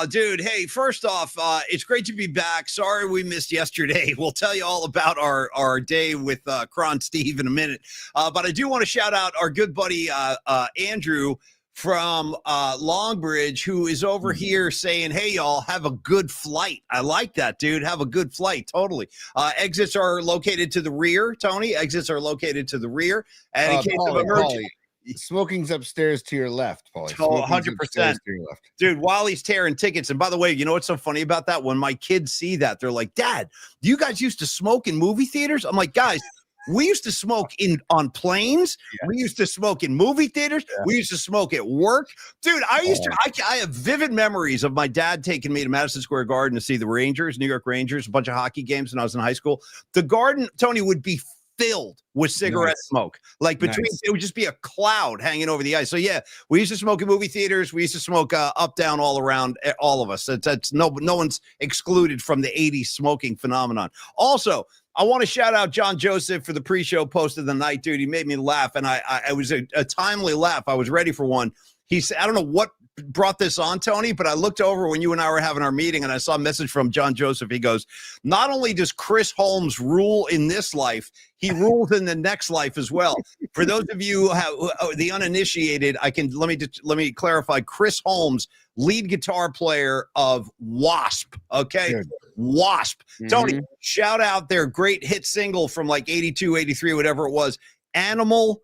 Dude, hey, first off, it's great to be back. Sorry we missed yesterday. We'll tell you all about our day with Cron Steve in a minute. But I do want to shout out our good buddy Andrew from Longbridge, who is over here saying, hey, y'all, have a good flight. I like that, dude. Have a good flight. Totally. Exits are located to the rear, Tony. Exits are located to the rear. And in case of emergency. Smoking's upstairs to your left, Paulie. 100%. Dude, while he's tearing tickets. And by the way, you know what's so funny about that? When my kids see that, they're like, Dad, you guys used to smoke in movie theaters? I'm like, guys, we used to smoke on planes. Yeah. We used to smoke in movie theaters. Yeah. We used to smoke at work. Dude, I have vivid memories of my dad taking me to Madison Square Garden to see the Rangers, New York Rangers, a bunch of hockey games when I was in high school. The Garden, Tony, would be filled with cigarette smoke. Like between it would just be a cloud hanging over the ice. So yeah, we used to smoke in movie theaters. We used to smoke up, down, all around, all of us. That's no one's excluded from the 80s smoking phenomenon. Also, I want to shout out John Joseph for the pre-show post of the night, dude. He made me laugh, and I was a timely laugh. I was ready for one. He said, I don't know what brought this on, Tony, but I looked over when you and I were having our meeting and I saw a message from John Joseph. He goes, not only does Chris Holmes rule in this life, he rules in the next life as well. For those of you the uninitiated, let me clarify. Chris Holmes, lead guitar player of Wasp. Okay. Good. Wasp. Tony, shout out their great hit single from like 82, 83, whatever it was. Animal,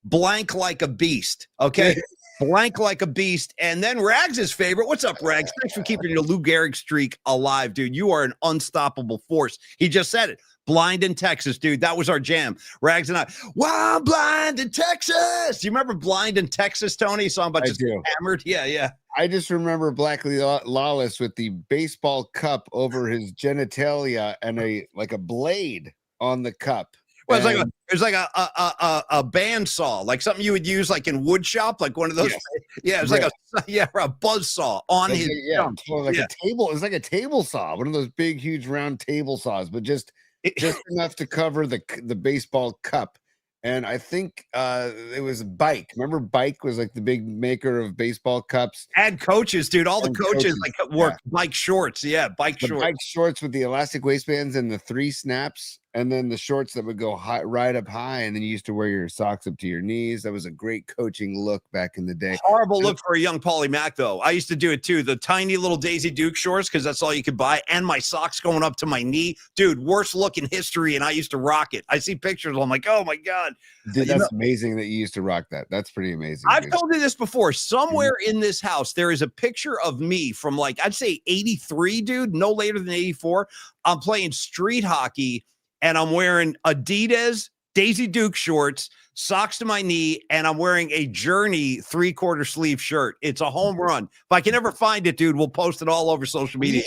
blank like a beast. Okay. Blank like a beast. And then Rags' favorite. What's up, Rags? Thanks for keeping your Lou Gehrig streak alive, dude. You are an unstoppable force. He just said it. Blind in Texas, dude. That was our jam. Rags and I. Wow, Blind in Texas. Do you remember Blind in Texas, Tony? Song about just hammered? Yeah. I just remember Blackley Lawless with the baseball cup over his genitalia and a blade on the cup. Well, it's like a bandsaw, like something you would use like in wood shop, like one of those. Yeah, it's like a buzz saw on his jump. A table. It's like a table saw, one of those big, huge, round table saws, but just enough to cover the baseball cup. And I think it was Bike. Remember, Bike was like the big maker of baseball cups. And coaches, dude. All the coaches like wore Bike shorts. Yeah, Bike shorts. Bike shorts with the elastic waistbands and the 3 snaps. And then the shorts that would go right up high, and then you used to wear your socks up to your knees. That was a great coaching look back in the day. Horrible look for a young Paulie Mack, though. I used to do it too. The tiny little Daisy Duke shorts, because that's all you could buy, and my socks going up to my knee. Dude, worst look in history, and I used to rock it. I see pictures, I'm like, oh my God. Dude, that's amazing that you used to rock that. That's pretty amazing. I've told you this before. Somewhere in this house, there is a picture of me from like, I'd say 83, dude, no later than 84. I'm playing street hockey. And I'm wearing Adidas Daisy Duke shorts, socks to my knee, and I'm wearing a Journey 3/4 sleeve shirt. It's a home run. If I can ever find it, dude, we'll post it all over social media.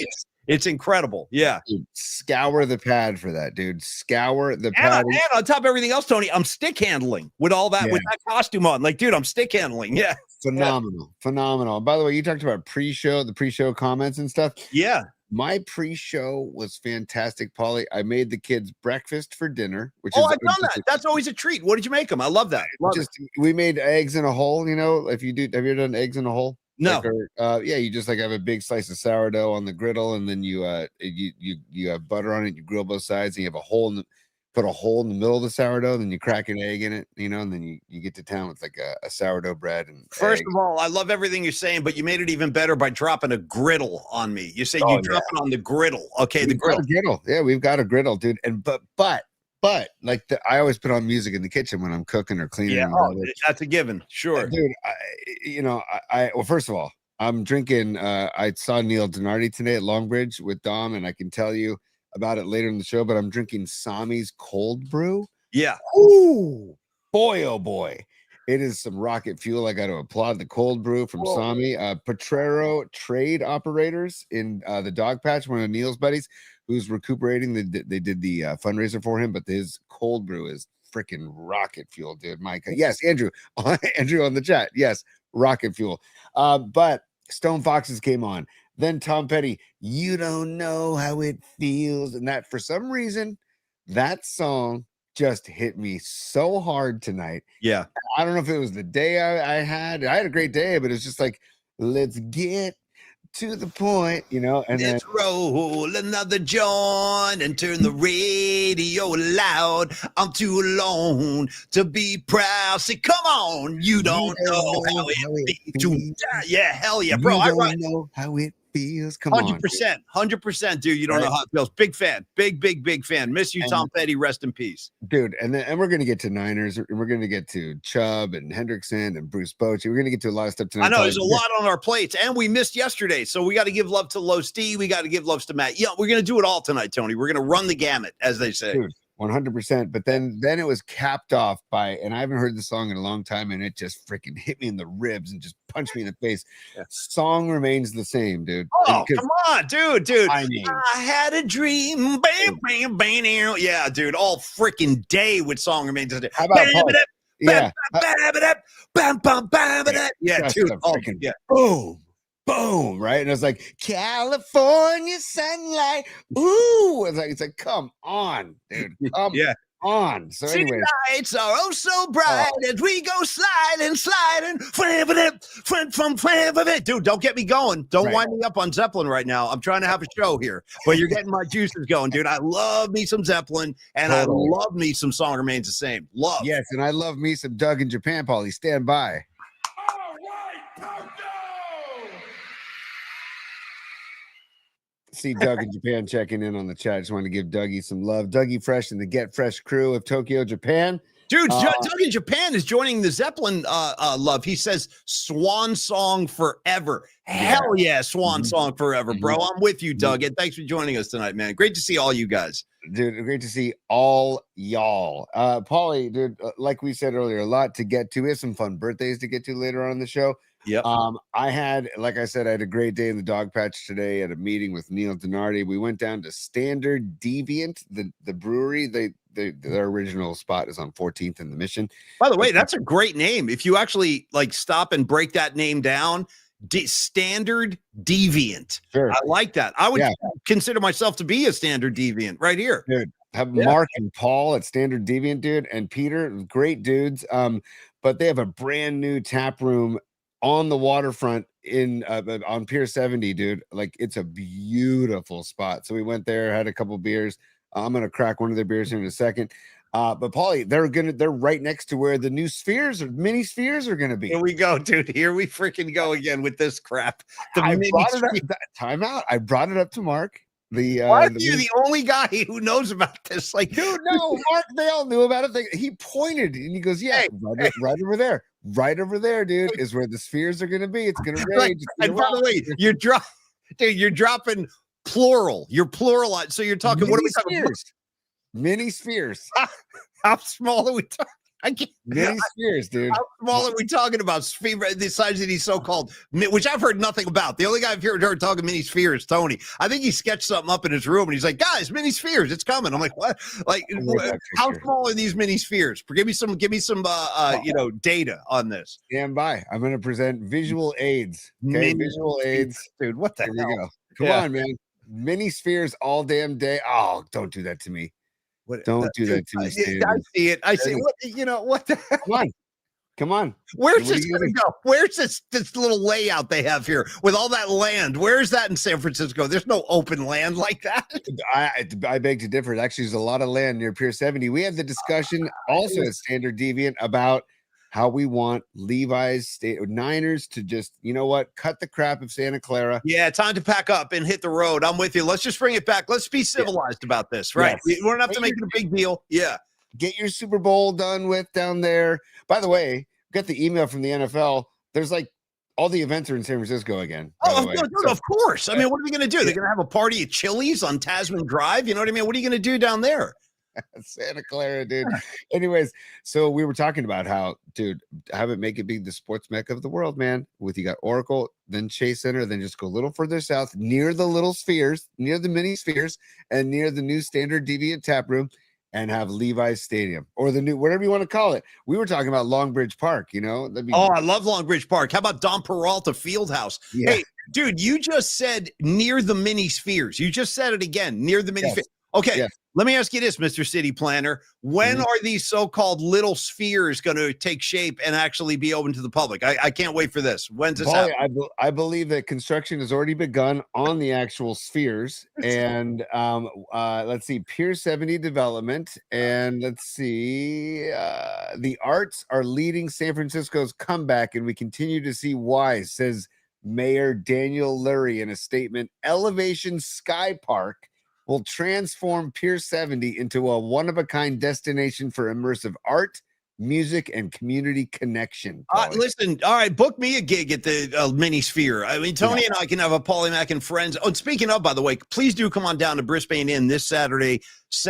It's incredible. Yeah. Dude, scour the pad for that, dude. Scour the pad. And on top of everything else, Tony, I'm stick handling with all that, with that costume on. Like, dude, I'm stick handling. Yeah. Phenomenal. By the way, you talked about the pre-show comments and stuff. Yeah. My pre-show was fantastic, Paulie. I made the kids breakfast for dinner, I've done that. That's always a treat. What did you make them? I love that. We made eggs in a hole. You know, have you ever done eggs in a hole? No. You just have a big slice of sourdough on the griddle, and then you have butter on it. You grill both sides, and you have put a hole in the middle of the sourdough, then you crack an egg in it, and then you get to town with like a sourdough bread. And first of all, I love everything you're saying, but you made it even better by dropping a griddle on me. You said you drop it on the griddle. Okay, the griddle. Yeah, we've got a griddle, dude. And but like I always put on music in the kitchen when I'm cooking or cleaning. Yeah, that's a given. Sure, dude. Well, first of all, I'm drinking. I saw Neil Donardi today at Longbridge with Dom, and I can tell you about it later in the show, but I'm drinking Sami's cold brew. Yeah. Ooh, boy, oh boy. It is some rocket fuel. I got to applaud the cold brew from Sami. Potrero Trade Operators in the Dog Patch, one of Neil's buddies who's recuperating. They did the fundraiser for him, but his cold brew is freaking rocket fuel, dude. Mike. Yes, Andrew. Andrew on the chat. Yes, rocket fuel. But Stone Foxes came on. Then Tom Petty, you don't know how it feels. And that, for some reason, that song just hit me so hard tonight. Yeah. I don't know if it was the day I had a great day, but it's just like, let's get to the point, you know, and let's roll another joint and turn the radio loud. I'm too alone to be proud. Say, come on, you don't know how it feels. Yeah, hell yeah, bro. I don't know how it feels. Come 100%, on, 100%, dude. You don't know how it feels. Big fan, big fan. Miss you, Tom Petty. Rest in peace, dude. And we're gonna get to Niners, and we're gonna get to Chubb and Hendrickson and Bruce Bochy. We're gonna get to a lot of stuff tonight. I know there's a lot on our plates, and we missed yesterday, so we got to give love to Los D. We got to give loves to Matt. Yeah, we're gonna do it all tonight, Tony. We're gonna run the gamut, as they say. Dude, 100%. But then it was capped off by, and I haven't heard the song in a long time, and it just freaking hit me in the ribs and just punched me in the face. Yeah. Song remains the same, dude. Oh, come on, dude. I mean, I had a dream. Bam, bam, bam. Yeah, dude. All freaking day with Song remains the same. How about yeah, dude. Yeah. Boom, right? And I was like, California sunlight. Ooh, it's like, come on, dude. Come on. So anyway, lights are oh so bright as we go sliding. Dude, don't get me going. Don't wind me up on Zeppelin right now. I'm trying to have a show here, but you're getting my juices going, dude. I love me some Zeppelin, and I love me some Song Remains the Same. Love. Yes, and I love me some Doug in Japan, Paulie. Stand by. See Doug in Japan checking in on the chat. Just want to give Dougie some love. Dougie Fresh and the Get Fresh crew of Tokyo, Japan. Dude, Doug in Japan is joining the Zeppelin love. He says Swan Song Forever. Hell yeah, Swan Song Forever, bro. I'm with you, Doug. And thanks for joining us tonight, man. Great to see all you guys. Dude, great to see all y'all. Paulie, dude, like we said earlier, a lot to get to. We have some fun birthdays to get to later on in the show. Yeah. I had a great day in the dog patch today at a meeting with Neil Donardi. We went down to Standard Deviant, the brewery. Their original spot is on 14th and the Mission. By the way, that's a great name. If you actually like stop and break that name down, Standard Deviant. Sure. I like that. I would consider myself to be a Standard Deviant right here. Dude, have Mark and Paul at Standard Deviant, dude, and Peter, great dudes. But they have a brand new tap room on the waterfront on Pier 70, dude. Like, it's a beautiful spot. So we went there, had a couple beers. I'm gonna crack one of their beers here in a second. But Paulie, they're right next to where the new spheres or mini spheres are gonna be. Here we go, dude. Here we freaking go again with this crap. Time out. I brought it up to Mark. Why are you the only guy who knows about this? Like, dude, no, Mark, they all knew about it. He pointed and he goes, yeah, right over there. Right over there, dude, is where the spheres are gonna be. It's gonna rage. And by the way, you're dropping plural. You're plural. So you're talking mini what are we talking about? Mini spheres. How small are we talking? Mini spheres, dude. How small are we talking about? The size of these so-called, which I've heard nothing about. The only guy I've heard talking mini spheres is Tony. I think he sketched something up in his room and he's like, guys, mini spheres, it's coming. I'm like, what? Like, how small are these mini spheres? Give me some data on this. Stand by. I'm going to present visual aids. Okay, visual aids. Dude, what the hell? You go. Come on, man. Mini spheres all damn day. Oh, don't do that to me. Don't do that to me, Stan. I see it. I see it. What the hell? Come on. Where's this going to go? Where's this little layout they have here with all that land? Where's that in San Francisco? There's no open land like that. I beg to differ. Actually, there's a lot of land near Pier 70. We had the discussion also at Standard Deviant about how we want Levi's Niners to just, you know what, cut the crap of Santa Clara. Yeah, time to pack up and hit the road. I'm with you. Let's just bring it back. Let's be civilized about this, right? Yes. We don't have to make it a big deal. Yeah. Get your Super Bowl done with down there. By the way, got the email from the NFL. There's like all the events are in San Francisco again. Of course. I mean, what are we going to do? They're going to have a party at Chili's on Tasman Drive. You know what I mean? What are you going to do down there? Santa Clara, dude. Anyways, so we were talking about how, dude, have it make it be the sports mecca of the world, man. With you got Oracle, then Chase Center, then just go a little further south near the little spheres, near the mini spheres, and near the new Standard Deviant tap room, and have Levi's Stadium or the new, whatever you want to call it. We were talking about Long Bridge Park, you know. I love Long Bridge Park. How about Don Peralta Fieldhouse? Yeah. Hey, dude, you just said near the mini spheres. You just said it again, near the mini spheres. Okay. Yes. Let me ask you this, Mr. City Planner. When are these so-called little spheres going to take shape and actually be open to the public? I can't wait for this. When's this Paulie, happening? I believe that construction has already begun on the actual spheres. And let's see, Pier 70 development. And let's see, the arts are leading San Francisco's comeback, and we continue to see why, says Mayor Daniel Lurie in a statement. Elevation Sky Park will transform Pier 70 into a one-of-a-kind destination for immersive art, music, and community connection. Listen, all right, book me a gig at the mini sphere. I mean, Tony and I can have a Polymac and friends. Oh, and speaking of, by the way, please do come on down to Brisbane Inn this Saturday.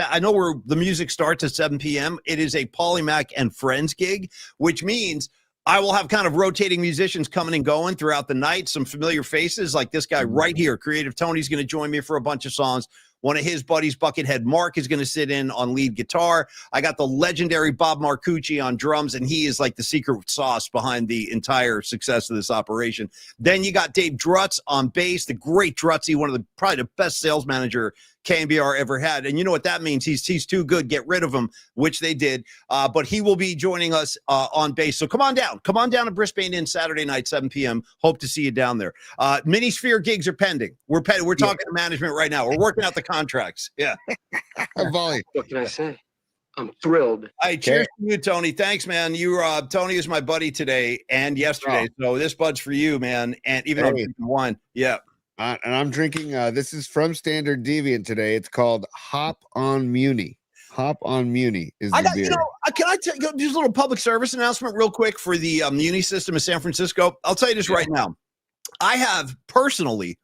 I know where the music starts at 7 p.m. It is a Polymac and friends gig, which means I will have kind of rotating musicians coming and going throughout the night. Some familiar faces like this guy right here. Creative Tony's going to join me for a bunch of songs. One of his buddies, Buckethead Mark, is going to sit in on lead guitar. I got the legendary Bob Marcucci on drums, and he is like the secret sauce behind the entire success of this operation. Then you got Dave Drutz on bass, the great Drutzy, one of the probably the best sales manager KMBR ever had. And you know what that means? He's too good. Get rid of him, which they did. But he will be joining us on bass. So come on down. Come on down to Brisbane Inn Saturday night, 7 p.m. Hope to see you down there. Mini Sphere gigs are pending. We're talking to management right now. We're working out the contracts. Yeah. Volley. What can I say? I'm thrilled. Hey, cheers to you, Tony. Thanks, man. You, Tony is my buddy today and yesterday. So this bud's for you, man. And even though I'm drinking wine. Yeah. And I'm drinking, this is from Standard Deviant today. It's called Hop on Muni. Hop on Muni is the beer. Can I tell you just a little public service announcement real quick for the Muni system in San Francisco? I'll tell you this right now. I have personally,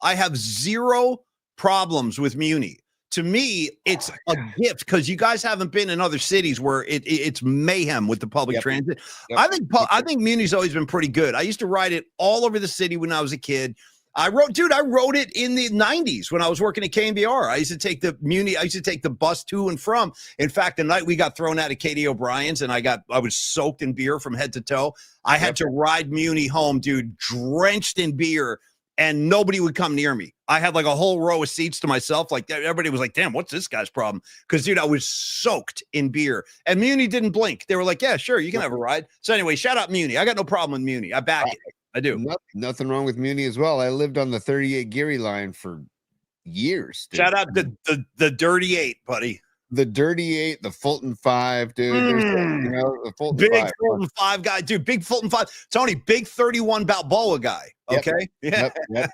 I have zero problems with Muni. To me, it's a gift because you guys haven't been in other cities where it's mayhem with the public transit. I think Muni's always been pretty good. I used to ride it all over the city when I was a kid. I wrote it in the 90s when I was working at KMBR. I used to take the bus to and from. In fact, the night we got thrown out of Katie O'Brien's and I was soaked in beer from head to toe. I had to ride Muni home, dude, drenched in beer, and nobody would come near me. I had like a whole row of seats to myself. Like everybody was like, damn, what's this guy's problem? Because, dude, I was soaked in beer. And Muni didn't blink. They were like, yeah, sure, you can have a ride. So anyway, shout out Muni. I got no problem with Muni. I back it. I do. Nothing wrong with Muni as well. I lived on the 38 Geary line for years. Dude. Shout out the Dirty 8, buddy. The Dirty 8, the Fulton 5, dude. The Fulton big 5. Fulton 5 guy, dude. Big Fulton 5. Tony, big 31 Balboa guy. Okay. Yep. You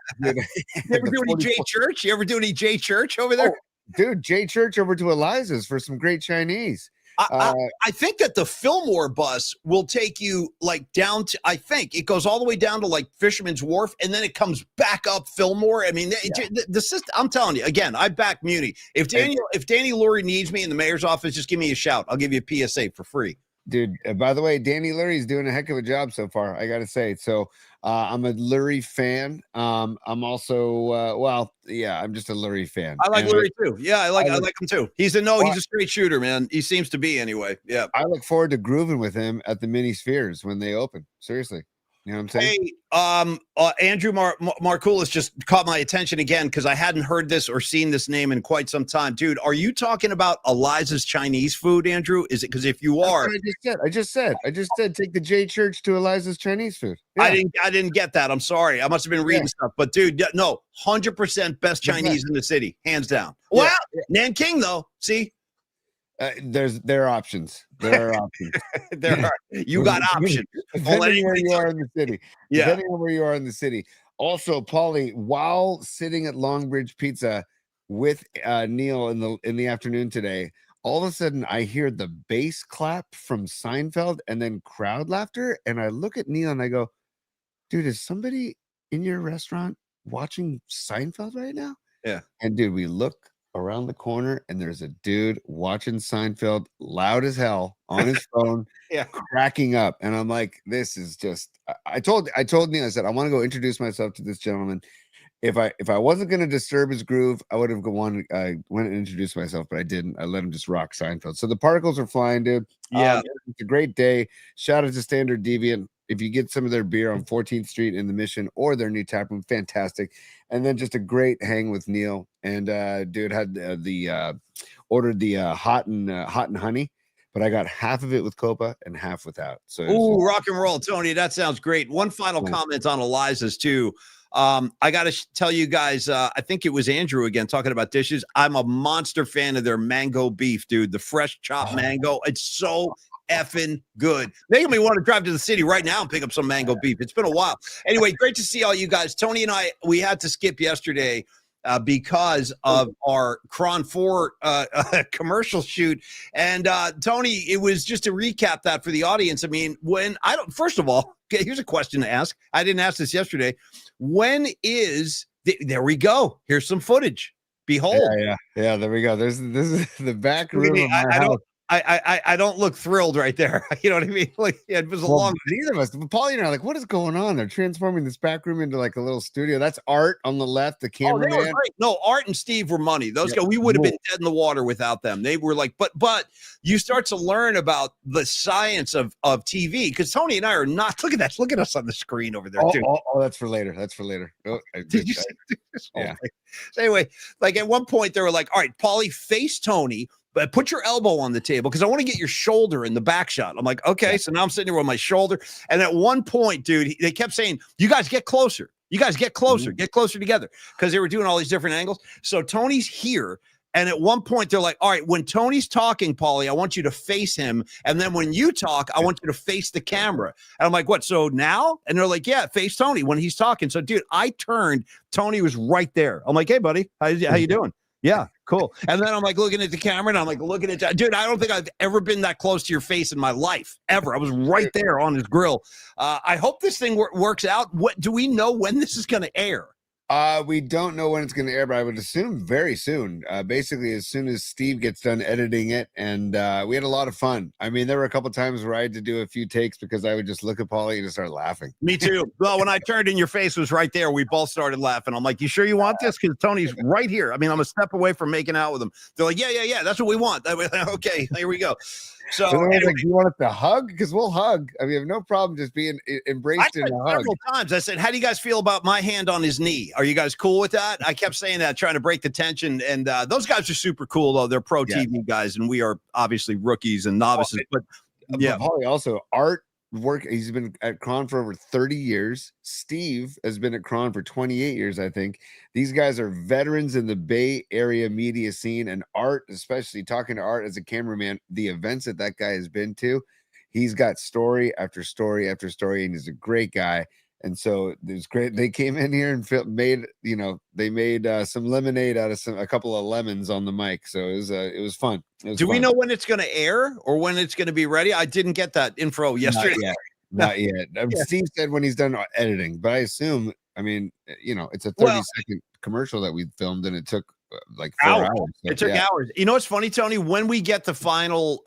ever do any J Church? You ever do any J Church over there? Oh, dude, J Church over to Eliza's for some great Chinese. I think that the Fillmore bus will take you like down to, I think it goes all the way down to like Fisherman's Wharf and then it comes back up Fillmore. I mean, the system, I'm telling you, again, I back Muni. If Danny Lurie needs me in the mayor's office, just give me a shout. I'll give you a PSA for free. Dude, by the way, Danny Lurie's doing a heck of a job so far, I gotta say. So I'm a Lurie fan. I'm also I'm just a Lurie fan. I like Lurie too. Yeah, I like him too. He's a straight shooter, man. He seems to be anyway. Yeah. I look forward to grooving with him at the mini spheres when they open. Seriously. You know what I'm saying? Hey, Andrew Markoulis just caught my attention again because I hadn't heard this or seen this name in quite some time. Dude, are you talking about Eliza's Chinese food, Andrew? Is it because if you are, I just said take the J Church to Eliza's Chinese food. Yeah. I didn't get that. I'm sorry. I must have been reading stuff. But dude, no, 100% best Chinese in the city, hands down. Well, Nanking though, see. There are options. There are options. You got options. Depending where you are in the city. Yeah. Depending on where you are in the city. Also, Paulie, while sitting at Longbridge Pizza with Neil in the afternoon today, all of a sudden I hear the bass clap from Seinfeld and then crowd laughter. And I look at Neil and I go, dude, is somebody in your restaurant watching Seinfeld right now? Yeah. And dude, we look around the corner and there's a dude watching Seinfeld loud as hell on his phone, cracking up. And I'm like, this is just, I told Neil, I said, I want to go introduce myself to this gentleman. If I wasn't going to disturb his groove, I would have went and introduced myself, but I didn't. I let him just rock Seinfeld. So the particles are flying, dude. Yeah. It's a great day. Shout out to Standard Deviant. if you get some of their beer on 14th Street in the Mission or their new tap room, fantastic. And then just a great hang with Neil. And dude had ordered the hot and honey, but I got half of it with Copa and half without. So ooh, rock and roll, Tony. That sounds great. One final comment on Eliza's too. I got to tell you guys, I think it was Andrew again talking about dishes. I'm a monster fan of their mango beef, dude. The fresh chopped mango. It's so effing good. Making me want to drive to the city right now and pick up some mango beef. It's been a while. Anyway, great to see all you guys. Tony and I, we had to skip yesterday because of our Cron 4 commercial shoot. And Tony, it was just to recap that for the audience. I mean, first of all, here's a question to ask. I didn't ask this yesterday. When is there we go. Here's some footage. Behold. Yeah. There we go. This is the back room of my house. I don't look thrilled right there. You know what I mean? Like, yeah, it was a long. Neither of us. Paulie and I are like, what is going on? They're transforming this back room into like a little studio. That's Art on the left, the cameraman. No, Art and Steve were money. Those guys, we would have been dead in the water without them. They were like, but you start to learn about the science of TV because Tony and I are not. Look at that. Look at us on the screen over there. Oh, that's for later. That's for later. Oh, did you see this? Yeah. So anyway, like at one point they were like, all right, Paulie, face Tony. But put your elbow on the table because I want to get your shoulder in the back shot. I'm like, okay. So now I'm sitting here with my shoulder. And at one point, dude, they kept saying, you guys get closer. You guys get closer. Get closer together. Because they were doing all these different angles. So Tony's here. And at one point, they're like, all right, when Tony's talking, Paulie, I want you to face him. And then when you talk, I want you to face the camera. And I'm like, what? So now? And they're like, yeah, face Tony when he's talking. So, dude, I turned. Tony was right there. I'm like, hey, buddy, how you doing? Yeah, cool. And then I'm like looking at the camera and I'm like looking at dude, I don't think I've ever been that close to your face in my life, ever. I was right there on his grill. I hope this thing works out. What do we know when this is going to air? We don't know when it's going to air, but I would assume very soon. Basically, as soon as Steve gets done editing it, and we had a lot of fun. I mean, there were a couple times where I had to do a few takes because I would just look at Paulie and just start laughing. Me too. Well, when I turned and your face was right there, we both started laughing. I'm like, you sure you want this? Because Tony's right here. I mean, I'm a step away from making out with him. They're like, yeah, that's what we want. Okay, here we go. So anyway, like, do you want us to hug? Because we'll hug. I mean, I have no problem just being embraced in a hug. Several times I said, how do you guys feel about my hand on his knee? Are you guys cool with that? I kept saying that, trying to break the tension. And those guys are super cool, though. They're pro TV guys, and we are obviously rookies and novices. But yeah, Paulie also Art he's been at Cron for over 30 years. Steve has been at Cron for 28 years, I think. These guys are veterans in the Bay Area media scene, and Art, especially talking to Art as a cameraman, the events that guy has been to, he's got story after story after story, and he's a great guy. And so it was great. They came in here and made some lemonade out of a couple of lemons on the mic. So it was fun. Do we know when it's going to air or when it's going to be ready? I didn't get that info yesterday. Not yet. Steve said when he's done editing, but I assume, I mean, it's a 30-second commercial that we filmed and it took like 4 hours. So, it took hours. You know what's funny, Tony? When we get the final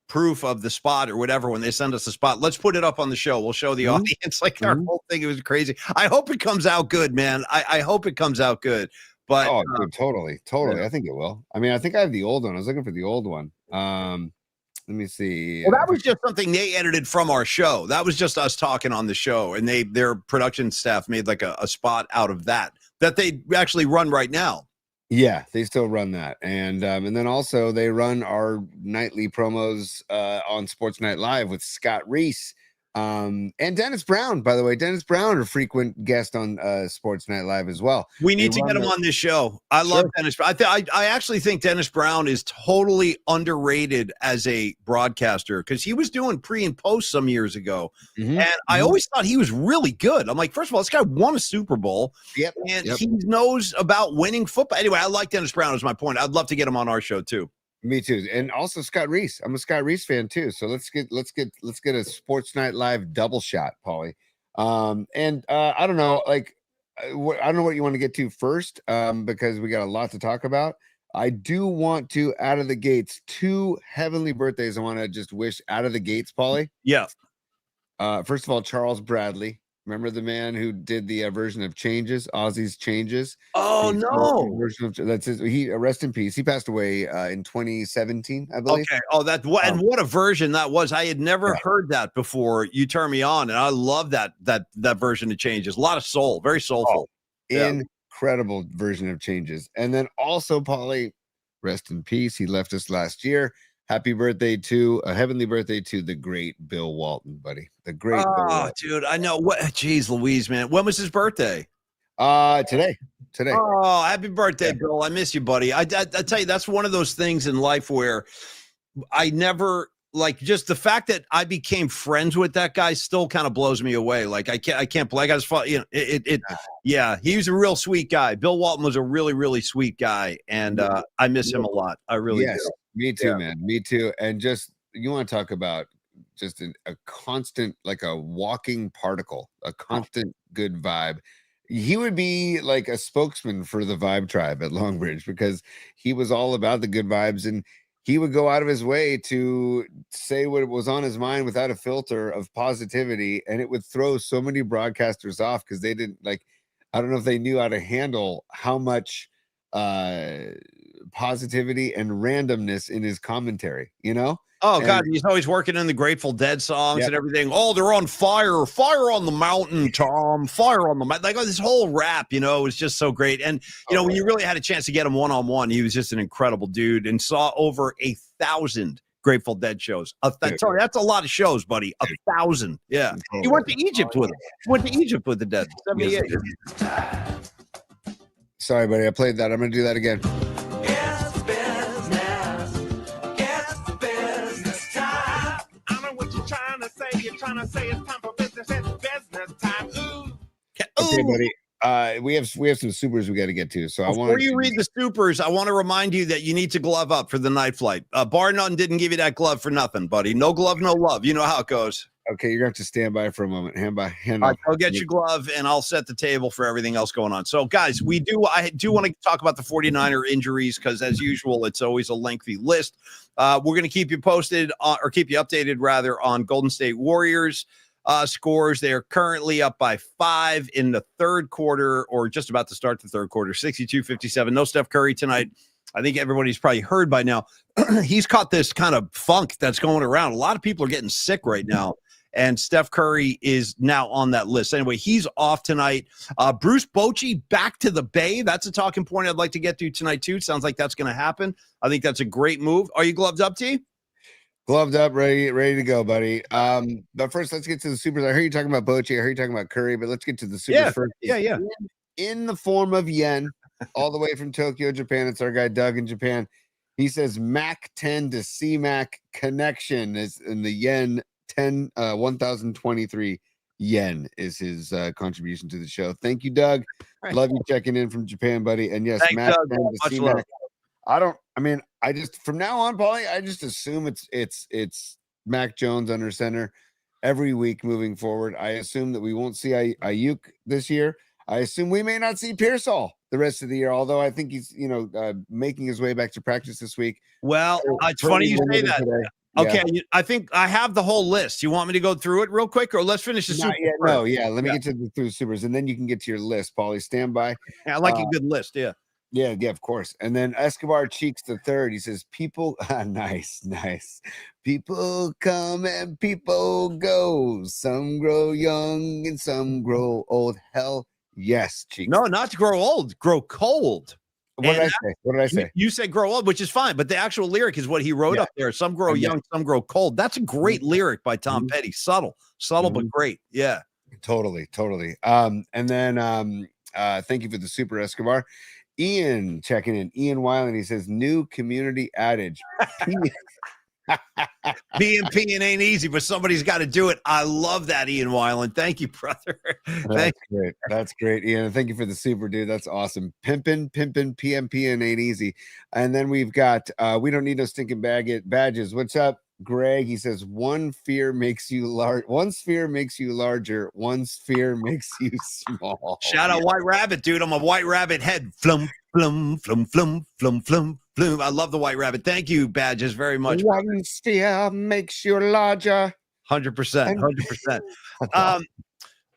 proof of the spot or whatever, when they send us the spot, let's put it up on the show. We'll show the audience like our whole thing. It was crazy. I hope it comes out good, man. I hope it comes out good. But dude, totally. Yeah. I think it will. I mean, I think I have the old one. I was looking for the old one. Let me see. Well, that was just something they edited from our show. That was just us talking on the show, and their production staff made like a spot out of that they actually run right now. Yeah, they still run that. And then also they run our nightly promos on Sports Night Live with Scott Reese and Dennis Brown. By the way, Dennis Brown, a frequent guest on Sports Night Live as well. We need to get him on this show. I love Dennis. I actually think Dennis Brown is totally underrated as a broadcaster because he was doing pre and post some years ago. And I always thought he was really good. I'm like, first of all, this guy won a Super Bowl. And he knows about winning football. Anyway, I like Dennis Brown is my point. I'd love to get him on our show too. Me too. And also Scott Reese. I'm a Scott Reese fan too. So let's get a Sports Night Live double shot, Paulie. I don't know, like I don't know what you want to get to first, because we got a lot to talk about. I do want to, out of the gates, 2 heavenly birthdays I want to just wish out of the gates, Paulie. Yeah. First of all, Charles Bradley, Remember the man who did the version of Changes, Ozzy's Changes? Oh The smoking no. version of that's his. He rest in peace. He passed away in 2017, I believe. Okay. Oh, that what and what a version that was. I had never Yeah. heard that before. You turned me on, and I love that version of Changes. A lot of soul, very soulful. Yeah. Incredible version of Changes. And then also, Polly, rest in peace. He left us last year. Happy birthday to a heavenly birthday to the great Bill Walton, buddy. The great Bill Oh, Walton. dude, I know. What? Jeez, Louise, man. When was his birthday? Today. Oh, happy birthday, Yeah. Bill. I miss you, buddy. I tell you, that's one of those things in life where I never like just the fact that I became friends with that guy still kind of blows me away. Like I can't play. I got yeah, he was a real sweet guy. Bill Walton was a really, really sweet guy. And I miss him a lot. I really do. Me too, Yeah. man. Me too. And just you want to talk about just a constant, like a walking particle, a constant good vibe. He would be like a spokesman for the Vibe Tribe at Longbridge because he was all about the good vibes, and he would go out of his way to say what was on his mind without a filter of positivity, and it would throw so many broadcasters off because they didn't like. I don't know if they knew how to handle how much positivity and randomness in his commentary, you know? Oh And- God, he's always working in the Grateful Dead songs Yep. and everything. Oh, they're on fire, fire on the mountain, Tom, fire on the mountain. Like this whole rap, you know, was just so great. And you know, when you really had a chance to get him one-on-one, he was just an incredible dude and saw over 1,000 Grateful Dead shows. Sorry, that's a lot of shows, buddy. 1,000. Yeah. He went to Egypt with him. Went to Egypt with the Dead. 78. Sorry, buddy, I played that. I'm gonna do that again. Trying to say it's time for business. It's business time. Ooh. Okay, Ooh. buddy. We have some supers we got to get to. So Before you read the supers, I want to remind you that you need to glove up for the night flight. Bar None didn't give you that glove for nothing, buddy. No glove, no love. You know how it goes. Okay, you're gonna have to stand by for a moment. Hand All right, go get your glove, and I'll set the table for everything else going on. So, guys, I do want to talk about the 49er injuries because, as usual, it's always a lengthy list. We're going to keep you posted or keep you updated, rather, on Golden State Warriors scores. They are currently up by 5 in the third quarter, or just about to start the third quarter, 62-57. No Steph Curry tonight. I think everybody's probably heard by now. He's caught this kind of funk that's going around. A lot of people are getting sick right now. And Steph Curry is now on that list. Anyway, he's off tonight. Bruce Bochy back to the Bay. That's a talking point I'd like to get to tonight, too. Sounds like that's going to happen. I think that's a great move. Are you gloved up, T? Gloved up, ready to go, buddy. But first, let's get to the supers. I heard you talking about Bochy. I heard you talking about Curry, but let's get to the supers first. Yeah. In the form of yen, all the way from Tokyo, Japan. It's our guy Doug in Japan. He says Mac 10 to CMAC connection is in the yen. 1023 yen is his contribution to the show. Thank you, Doug. Right. Love you checking in from Japan, buddy. And yes, Thanks, Mac Doug. 10 to Much CMAC. love. I just from now on, Paulie, I just assume it's Mac Jones under center every week moving forward. I assume that we won't see Ayuk this year. I assume we may not see Pearsall the rest of the year, although I think he's making his way back to practice this week. Well, it's funny you say that. Today. Okay, I think I have the whole list. You want me to go through it real quick, or let's finish the super? Let me get to the supers, and then you can get to your list, Paulie. Stand by. Yeah, I like a good list. Yeah, of course. And then Escobar Cheeks the third. He says, "People, nice. People come and people go. Some grow young and some grow old. Hell yes, Cheeks. No, not to grow old, grow cold. What did I say? You said grow old, which is fine, but the actual lyric is what he wrote up there. Some grow young, some grow cold. That's a great lyric by Tom Petty. Subtle, but great. Yeah. Totally. And then thank you for the super, Escobar. Ian checking in. Ian Weiland, he says, new community adage. Being peeing ain't easy, but somebody's got to do it. I love that, Ian Weiland. Thank you, brother. Great. That's great, Ian. Thank you for the super, dude. That's awesome. Pimpin', PMP and ain't easy. And then we've got we don't need no stinking badges. What's up, Greg? He says one sphere makes you larger, one sphere makes you small. Shout out White Rabbit, dude. I'm a White Rabbit head. Flum, flum, flum, flum, flum, flum. I love the White Rabbit. Thank you, Badges, very much. One sphere makes you larger. 100%.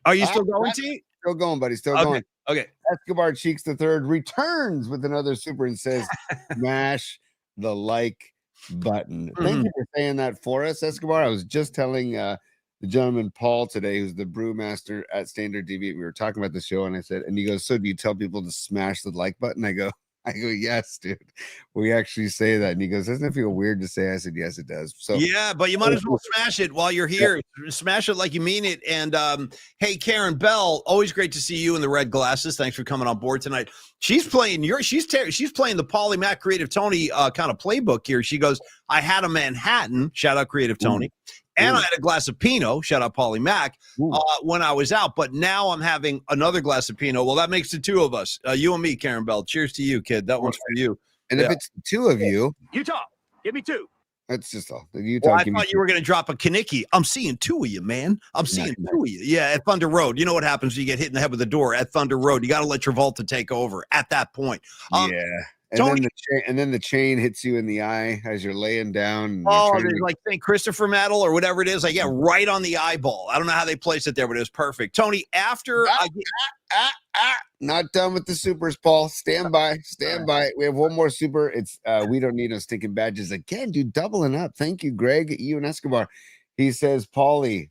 Are you still going, T? Still going, buddy. Still Okay. going. Okay. Escobar Cheeks the Third returns with another super and says, "Smash the like button." Thank you for saying that for us, Escobar. I was just telling the gentleman Paul today, who's the brewmaster at Standard TV. We were talking about the show, and I said, and he goes, "So do you tell people to smash the like button?" I go, "Yes, dude. We actually say that." And he goes, "Doesn't it feel weird to say?" I said, "Yes, it does." So yeah, but you might as well smash it while you're here. Smash it like you mean it. And hey, Karen Bell, always great to see you in the red glasses. Thanks for coming on board tonight. She's playing she's playing the Polymath Creative Tony kind of playbook here. She goes, I had a Manhattan, shout out Creative Tony. And I had a glass of Pinot, shout out Polly Mac, when I was out. But now I'm having another glass of Pinot. Well, that makes the two of us, you and me, Karen Bell. Cheers to you, kid. That one's for you. And if it's the two of you, Utah, give me two. that's just all. Utah, well, I thought you were going to drop a Kaniki. I'm seeing two of you, man. I'm seeing two of you. Yeah, at Thunder Road. You know what happens when you get hit in the head with a door at Thunder Road. You got to let Travolta take over at that point. Yeah. And then the chain hits you in the eye as you're laying down. Oh, there's like St. Christopher medal or whatever it is. Like, yeah, right on the eyeball. I don't know how they placed it there, but it was perfect. Tony, after not done with the supers, Paul. Stand by. We have one more super. It's we don't need no stinking badges again, dude. Doubling up. Thank you, Greg. You and Escobar. He says, Paulie,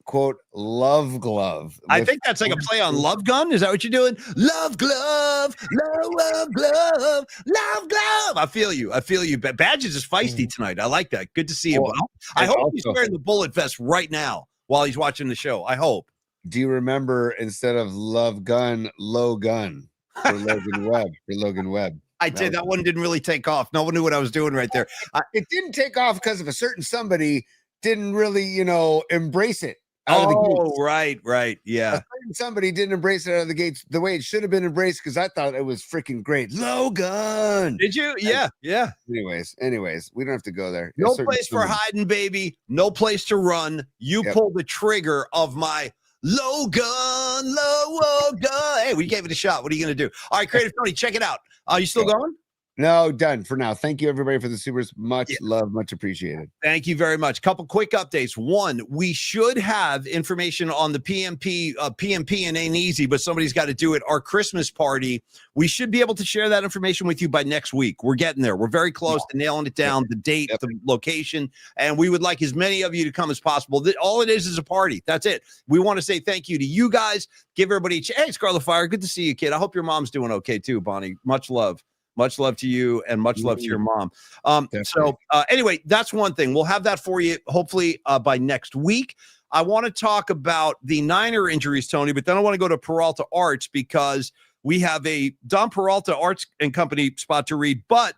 quote, love glove. I think that's like a play on love gun. Is that what you're doing? Love glove, love glove, love glove. I feel you. But Badges is feisty tonight. I like that. Good to see you. I hope he's wearing the bullet vest right now while he's watching the show. I hope. Do you remember instead of love gun, low gun for Logan Webb? I did. That one didn't really take off. No one knew what I was doing right there. It didn't take off because of a certain somebody didn't really, embrace it. Right. Yeah. Somebody didn't embrace it out of the gates the way it should have been embraced because I thought it was freaking great. Logan. Did you? Yeah. Anyways, we don't have to go there. No place for hiding, baby. No place to run. You pulled the trigger of my Logan. Hey, we gave it a shot. What are you going to do? All right, Creative Tony, check it out. Are you still going? No, done for now. Thank you, everybody, for the supers. Much love, much appreciated. Thank you very much. Couple quick updates. One, we should have information on the PMP and Ain't Easy, but somebody's got to do it. Our Christmas party, we should be able to share that information with you by next week. We're getting there. We're very close to nailing it down, the date, the location, and we would like as many of you to come as possible. All it is a party. That's it. We want to say thank you to you guys. Give everybody hey, Scarlet Fire, good to see you, kid. I hope your mom's doing okay too, Bonnie. Much love. Much love to you and much love to your mom. Anyway, that's one thing. We'll have that for you hopefully by next week. I want to talk about the Niner injuries, Tony, but then I want to go to Peralta Arts because we have a Don Peralta Arts and Company spot to read, but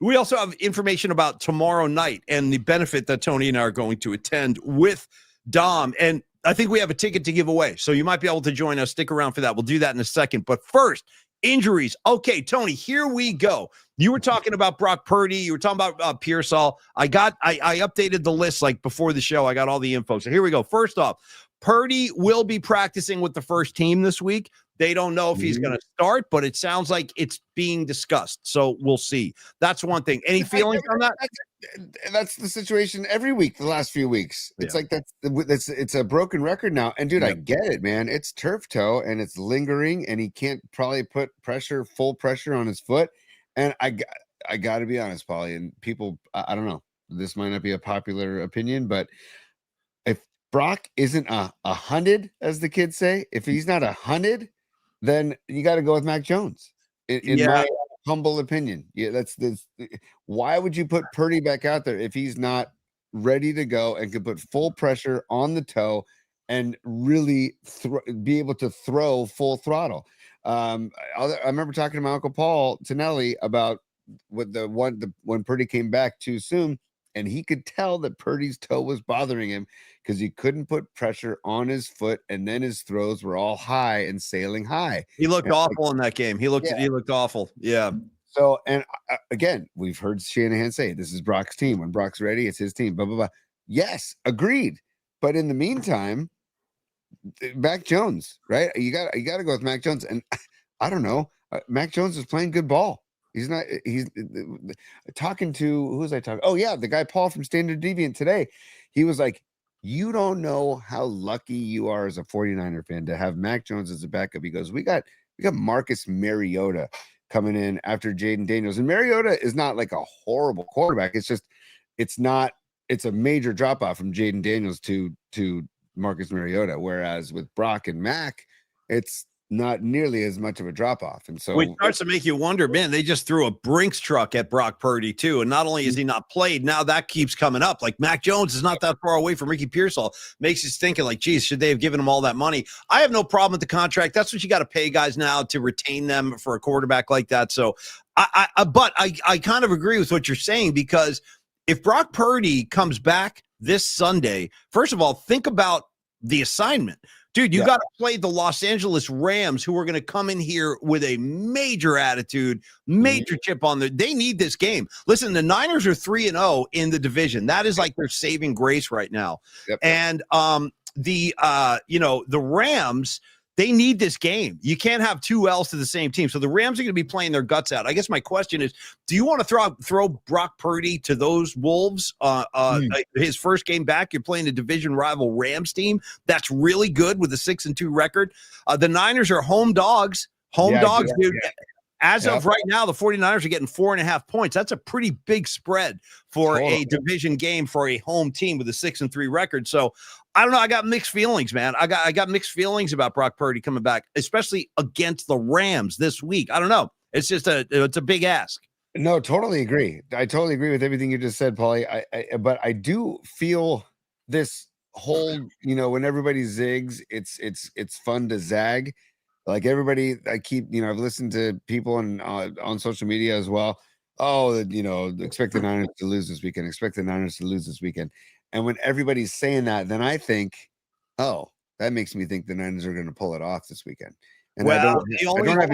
we also have information about tomorrow night and the benefit that Tony and I are going to attend with Dom. And I think we have a ticket to give away. So you might be able to join us. Stick around for that. We'll do that in a second. But first, injuries. Okay, Tony, here we go. You were talking about Brock Purdy. You were talking about Pearsall. I updated the list like before the show. I got all the info. So here we go. First off, Purdy will be practicing with the first team this week. They don't know if he's going to start, but it sounds like it's being discussed. So we'll see. That's one thing. Any feelings on that? That's the situation every week, the last few weeks. It's like it's a broken record now. And dude, I get it, man. It's turf toe and it's lingering, and he can't probably put full pressure on his foot. And I got to be honest, Paulie, and people, I don't know. This might not be a popular opinion, but if Brock isn't 100, as the kids say, if he's not 100, then you got to go with Mac Jones. In my humble opinion. Why would you put Purdy back out there if he's not ready to go and can put full pressure on the toe and really be able to throw full throttle? I remember talking to my Uncle Paul Tonelli about when Purdy came back too soon, and he could tell that Purdy's toe was bothering him because he couldn't put pressure on his foot, and then his throws were all high and sailing high. He looked awful in that game. He looked awful. Yeah. So, and again, we've heard Shanahan say this is Brock's team. When Brock's ready, it's his team. Blah blah blah. Yes, agreed. But in the meantime, Mac Jones, right? You got to go with Mac Jones, and I don't know. Mac Jones is playing good ball. He's talking to who was I talking? Oh yeah, the guy Paul from Standard Deviant today. He was like, You don't know how lucky you are as a 49er fan to have Mac Jones as a backup. He goes, we got Marcus Mariota coming in after Jaden Daniels. And Mariota is not like a horrible quarterback. It's just, it's a major drop off from Jaden Daniels to Marcus Mariota. Whereas with Brock and Mac, it's not nearly as much of a drop off. And so Which starts to make you wonder, man, they just threw a Brinks truck at Brock Purdy too. And not only is he not played, now that keeps coming up. Like Mac Jones is not that far away from Ricky Pearsall. Makes you thinking like, geez, should they have given him all that money? I have no problem with the contract. That's what you got to pay guys now to retain them for a quarterback like that. So but I kind of agree with what you're saying, because if Brock Purdy comes back this Sunday, first of all, think about the assignment. Dude, you got to play the Los Angeles Rams, who are going to come in here with a major attitude, major chip on their. They need this game. Listen, the Niners are 3-0 in the division. That is like their saving grace right now. Yep. And the Rams, they need this game. You can't have two L's to the same team. So the Rams are going to be playing their guts out. I guess my question is, do you want to throw Brock Purdy to those Wolves? His first game back, you're playing a division rival Rams team that's really good with a 6-2 record. The Niners are home dogs. Dude. Yeah. As of right now, the 49ers are getting 4.5 points. That's a pretty big spread for a division game for a home team with a 6-3 record. So I don't know. I got mixed feelings, man. I got mixed feelings about Brock Purdy coming back, especially against the Rams this week. I don't know. It's just it's a big ask. No, totally agree. I totally agree with everything you just said, Paulie. But I do feel this whole, when everybody zigs, it's fun to zag. Like everybody, I've listened to people on social media as well. Oh, expect the Niners to lose this weekend. Expect the Niners to lose this weekend. And when everybody's saying that, then I think, oh, that makes me think the Niners are going to pull it off this weekend. And I don't have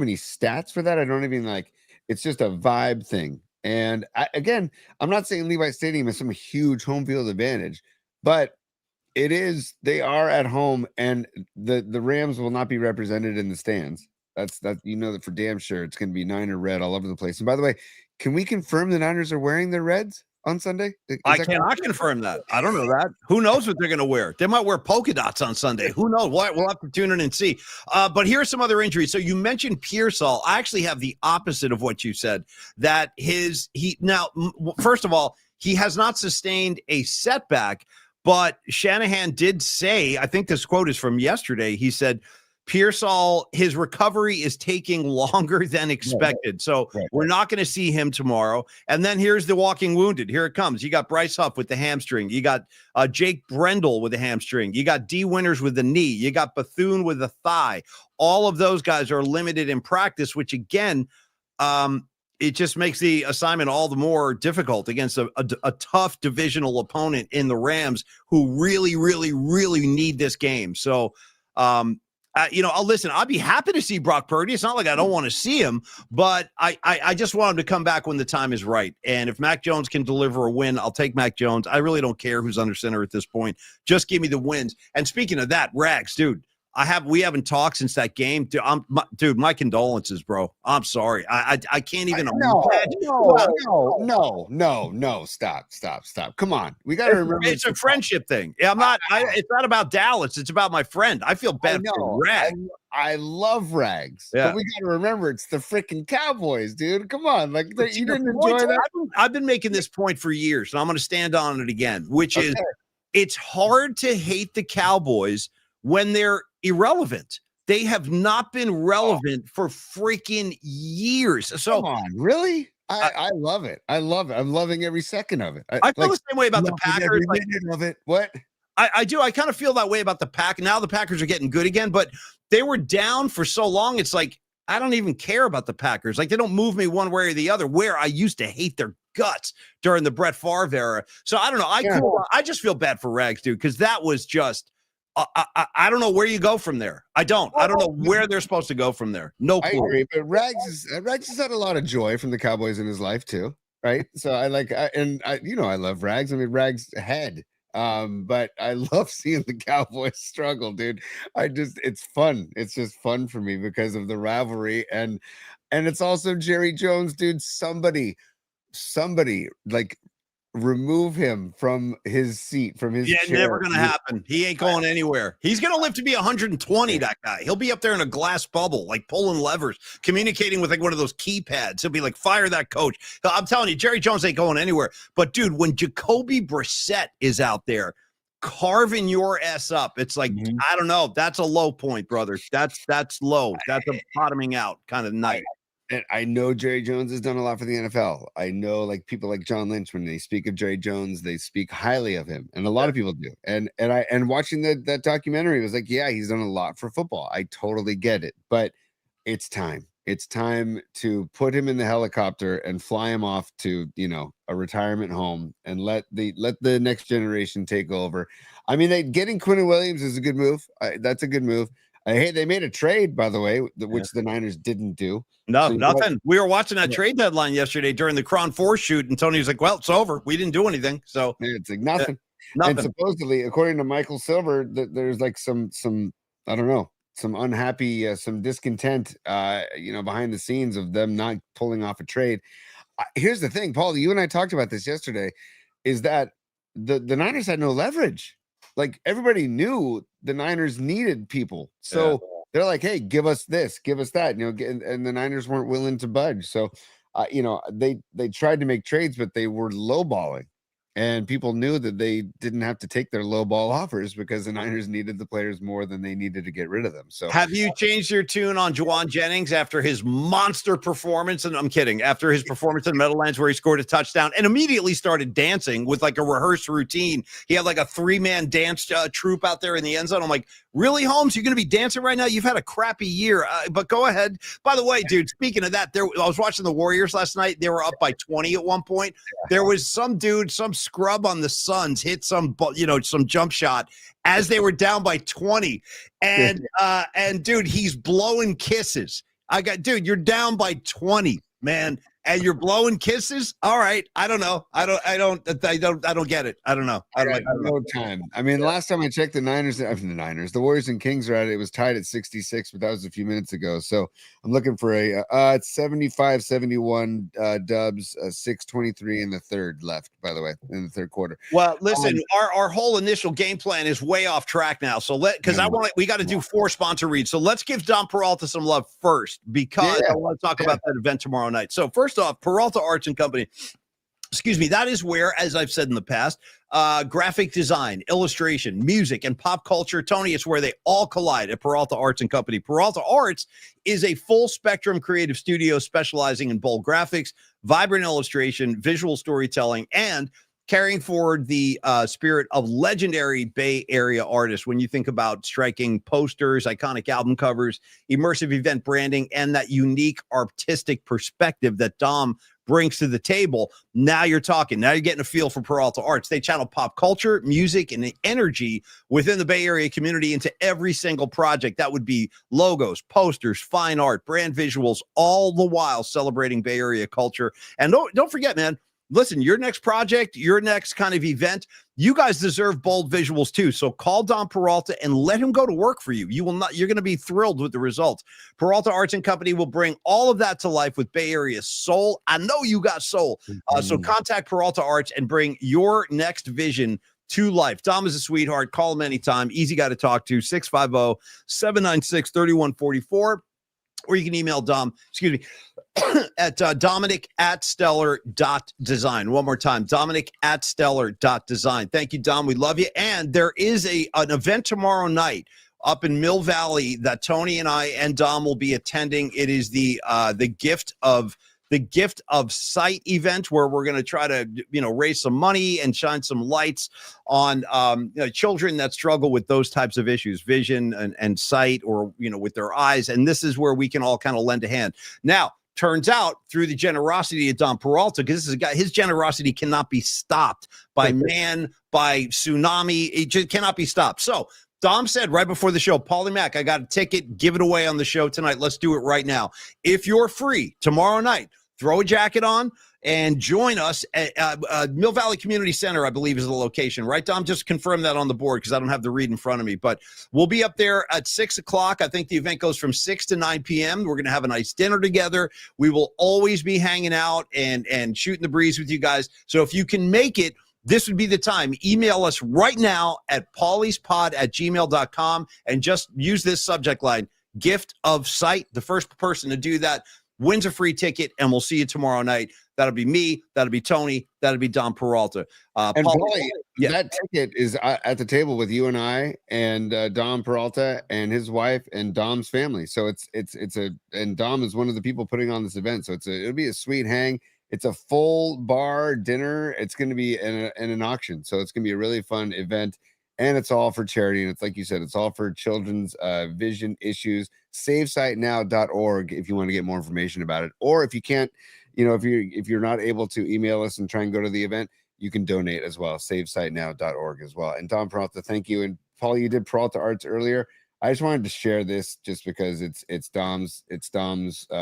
any stats for that. I don't even it's just a vibe thing. And I'm not saying Levi Stadium is some huge home field advantage, but they are at home, and the Rams will not be represented in the stands. That's that for damn sure. It's going to be Niner red all over the place. And by the way, can we confirm the Niners are wearing their reds on Sunday? I cannot confirm that. I don't know that. Who knows what they're going to wear? They might wear polka dots on Sunday. Who knows? We'll have to tune in and see. But here's some other injuries. So you mentioned Pearsall. I actually have the opposite of what you said. That first of all, he has not sustained a setback. But Shanahan did say, I think this quote is from yesterday, he said, Pearsall, his recovery is taking longer than expected. So we're not going to see him tomorrow. And then here's the walking wounded. Here it comes. You got Bryce Huff with the hamstring. You got Jake Brendel with the hamstring. You got D. Winters with the knee. You got Bethune with the thigh. All of those guys are limited in practice, which again, it just makes the assignment all the more difficult against a tough divisional opponent in the Rams, who really, really, really need this game. So, I'll listen. I'll be happy to see Brock Purdy. It's not like I don't want to see him, but I just want him to come back when the time is right. And if Mac Jones can deliver a win, I'll take Mac Jones. I really don't care who's under center at this point. Just give me the wins. And speaking of that, Rags, dude, we haven't talked since that game. Dude, my condolences, bro. I'm sorry. I can't even imagine. No. Stop. Come on. We got to remember. It's a friendship thing. It's not about Dallas. It's about my friend. I feel bad for Rags. I love Rags. Yeah. But we got to remember, it's the freaking Cowboys, dude. Come on. You didn't enjoy that? I've been making this point for years, and I'm going to stand on it again, which is it's hard to hate the Cowboys when they're irrelevant. They have not been relevant for freaking years. So come on, really? I love it. I love it. I'm loving every second of it. I feel the same way about the Packers. Every minute of it. What? I do. I kind of feel that way about the Pack. Now the Packers are getting good again, but they were down for so long. It's like, I don't even care about the Packers. Like, they don't move me one way or the other, where I used to hate their guts during the Brett Favre era. So I don't know. I just feel bad for Rags, dude, because that was just, I don't know where you go from there. I don't know where they're supposed to go from there. No clue. I agree, but Rags has had a lot of joy from the Cowboys in his life too, right? So I love Rags. I mean, Rags head. But I love seeing the Cowboys struggle, dude. It's fun. It's just fun for me because of the rivalry, and it's also Jerry Jones, dude. Somebody like remove him from his seat, from his chair. Never gonna happen. He ain't going anywhere. He's gonna live to be 120. That guy. He'll be up there in a glass bubble, like pulling levers, communicating with like one of those keypads. He'll be like, fire that coach. I'm telling you, Jerry Jones ain't going anywhere. But dude, when Jacoby Brissett is out there carving your ass up, it's like, I don't know. That's a low point, brother. That's low. That's a bottoming out kind of night. And I know Jerry Jones has done a lot for the NFL. I know like people like John Lynch, when they speak of Jerry Jones, they speak highly of him. And a lot of people do. And watching that documentary, it was like, yeah, he's done a lot for football. I totally get it. But it's time. It's time to put him in the helicopter and fly him off to, a retirement home and let the next generation take over. I mean, getting Quinnen Williams is a good move. That's a good move. Hey, they made a trade, by the way, which the Niners didn't do. No, nothing. We were watching that trade deadline yesterday during the Cron 4 shoot, and Tony was like, well, it's over. We didn't do anything. So it's like nothing. And supposedly, according to Michael Silver, there's like some I don't know, some unhappy, some discontent, behind the scenes of them not pulling off a trade. Here's the thing, Paul, you and I talked about this yesterday, is that the Niners had no leverage. Like, everybody knew the Niners needed people. So they're like, hey, give us this, give us that, and the Niners weren't willing to budge. So, they tried to make trades, but they were lowballing. And people knew that they didn't have to take their lowball offers because the Niners needed the players more than they needed to get rid of them. So, have you changed your tune on Juwan Jennings after his monster performance? And I'm kidding. After his performance in Meadowlands, where he scored a touchdown and immediately started dancing with like a rehearsed routine. He had like a 3-man dance troupe out there in the end zone. I'm like, really, Holmes? You're going to be dancing right now? You've had a crappy year, but go ahead. By the way, dude, speaking of that, I was watching the Warriors last night. They were up by 20 at one point. There was some dude, some scrub on the Suns hit some jump shot as they were down by 20. And dude, he's blowing kisses. Dude, you're down by 20, man. And you're blowing kisses. All right. I don't know. I don't get it. I don't know. I don't know. No time. I mean, last time I checked, the Warriors and Kings are at it. It was tied at 66, but that was a few minutes ago. So I'm looking for it's 75-71 dubs, 6:23 in the third left, by the way, in the third quarter. Well, listen, our whole initial game plan is way off track now. So we got to do 4 sponsor reads. So let's give Dom Peralta some love first, because I want to talk about that event tomorrow night. So first off, Peralta Arts and Company, that is where, as I've said in the past, graphic design, illustration, music, and pop culture, Tony, it's where they all collide at Peralta Arts and Company. Peralta Arts is a full spectrum creative studio specializing in bold graphics, vibrant illustration, visual storytelling, and carrying forward the spirit of legendary Bay Area artists. When you think about striking posters, iconic album covers, immersive event branding, and that unique artistic perspective that Dom brings to the table, now you're talking. Now you're getting a feel for Peralta Arts. They channel pop culture, music, and energy within the Bay Area community into every single project. That would be logos, posters, fine art, brand visuals, all the while celebrating Bay Area culture. And don't forget, man, listen, your next project, your next kind of event, you guys deserve bold visuals too. So call Dom Peralta and let him go to work for you. You're going to be thrilled with the results. Peralta Arts and Company will bring all of that to life with Bay Area soul. I know you got soul. So contact Peralta Arts and bring your next vision to life. Dom is a sweetheart. Call him anytime. Easy guy to talk to, 650-796-3144. Or you can email Dom, at Dominic@stellar.design. One more time, Dominic@stellar.design. Thank you, Dom. We love you. And there is an event tomorrow night up in Mill Valley that Tony and I and Dom will be attending. It is the Gift of Sight event, where we're going to try to, raise some money and shine some lights on children that struggle with those types of issues, vision and sight, or, with their eyes. And this is where we can all kind of lend a hand. Now, turns out, through the generosity of Dom Peralta, because this is a guy, his generosity cannot be stopped by man, by tsunami. It just cannot be stopped. So Dom said right before the show, Paulie Mac, I got a ticket, give it away on the show tonight. Let's do it right now. If you're free tomorrow night, throw a jacket on and join us at Mill Valley Community Center, I believe is the location, right, Dom? Just confirm that on the board because I don't have the read in front of me. But we'll be up there at 6 o'clock. I think the event goes from 6 to 9 p.m. We're going to have a nice dinner together. We will always be hanging out and shooting the breeze with you guys. So if you can make it, this would be the time. Email us right now at paulyspod@gmail.com and just use this subject line, gift of sight. The first person to do that wins a free ticket, and we'll see you tomorrow night. That'll be me. That'll be Tony. That'll be Dom Peralta. And Paulie, that ticket is at the table with you and I and Dom Peralta and his wife and Dom's family. So and Dom is one of the people putting on this event. So it'll be a sweet hang. It's a full bar dinner. It's going to be in an auction. So it's going to be a really fun event. And it's all for charity. And it's like you said, it's all for children's vision issues. SaveSightNow.org if you want to get more information about it. Or if you can't, if you're not able to email us and try and go to the event, you can donate as well. SaveSightNow.org as well. And Dom Peralta, thank you. And Paul, you did Peralta Arts earlier. I just wanted to share this just because it's Dom's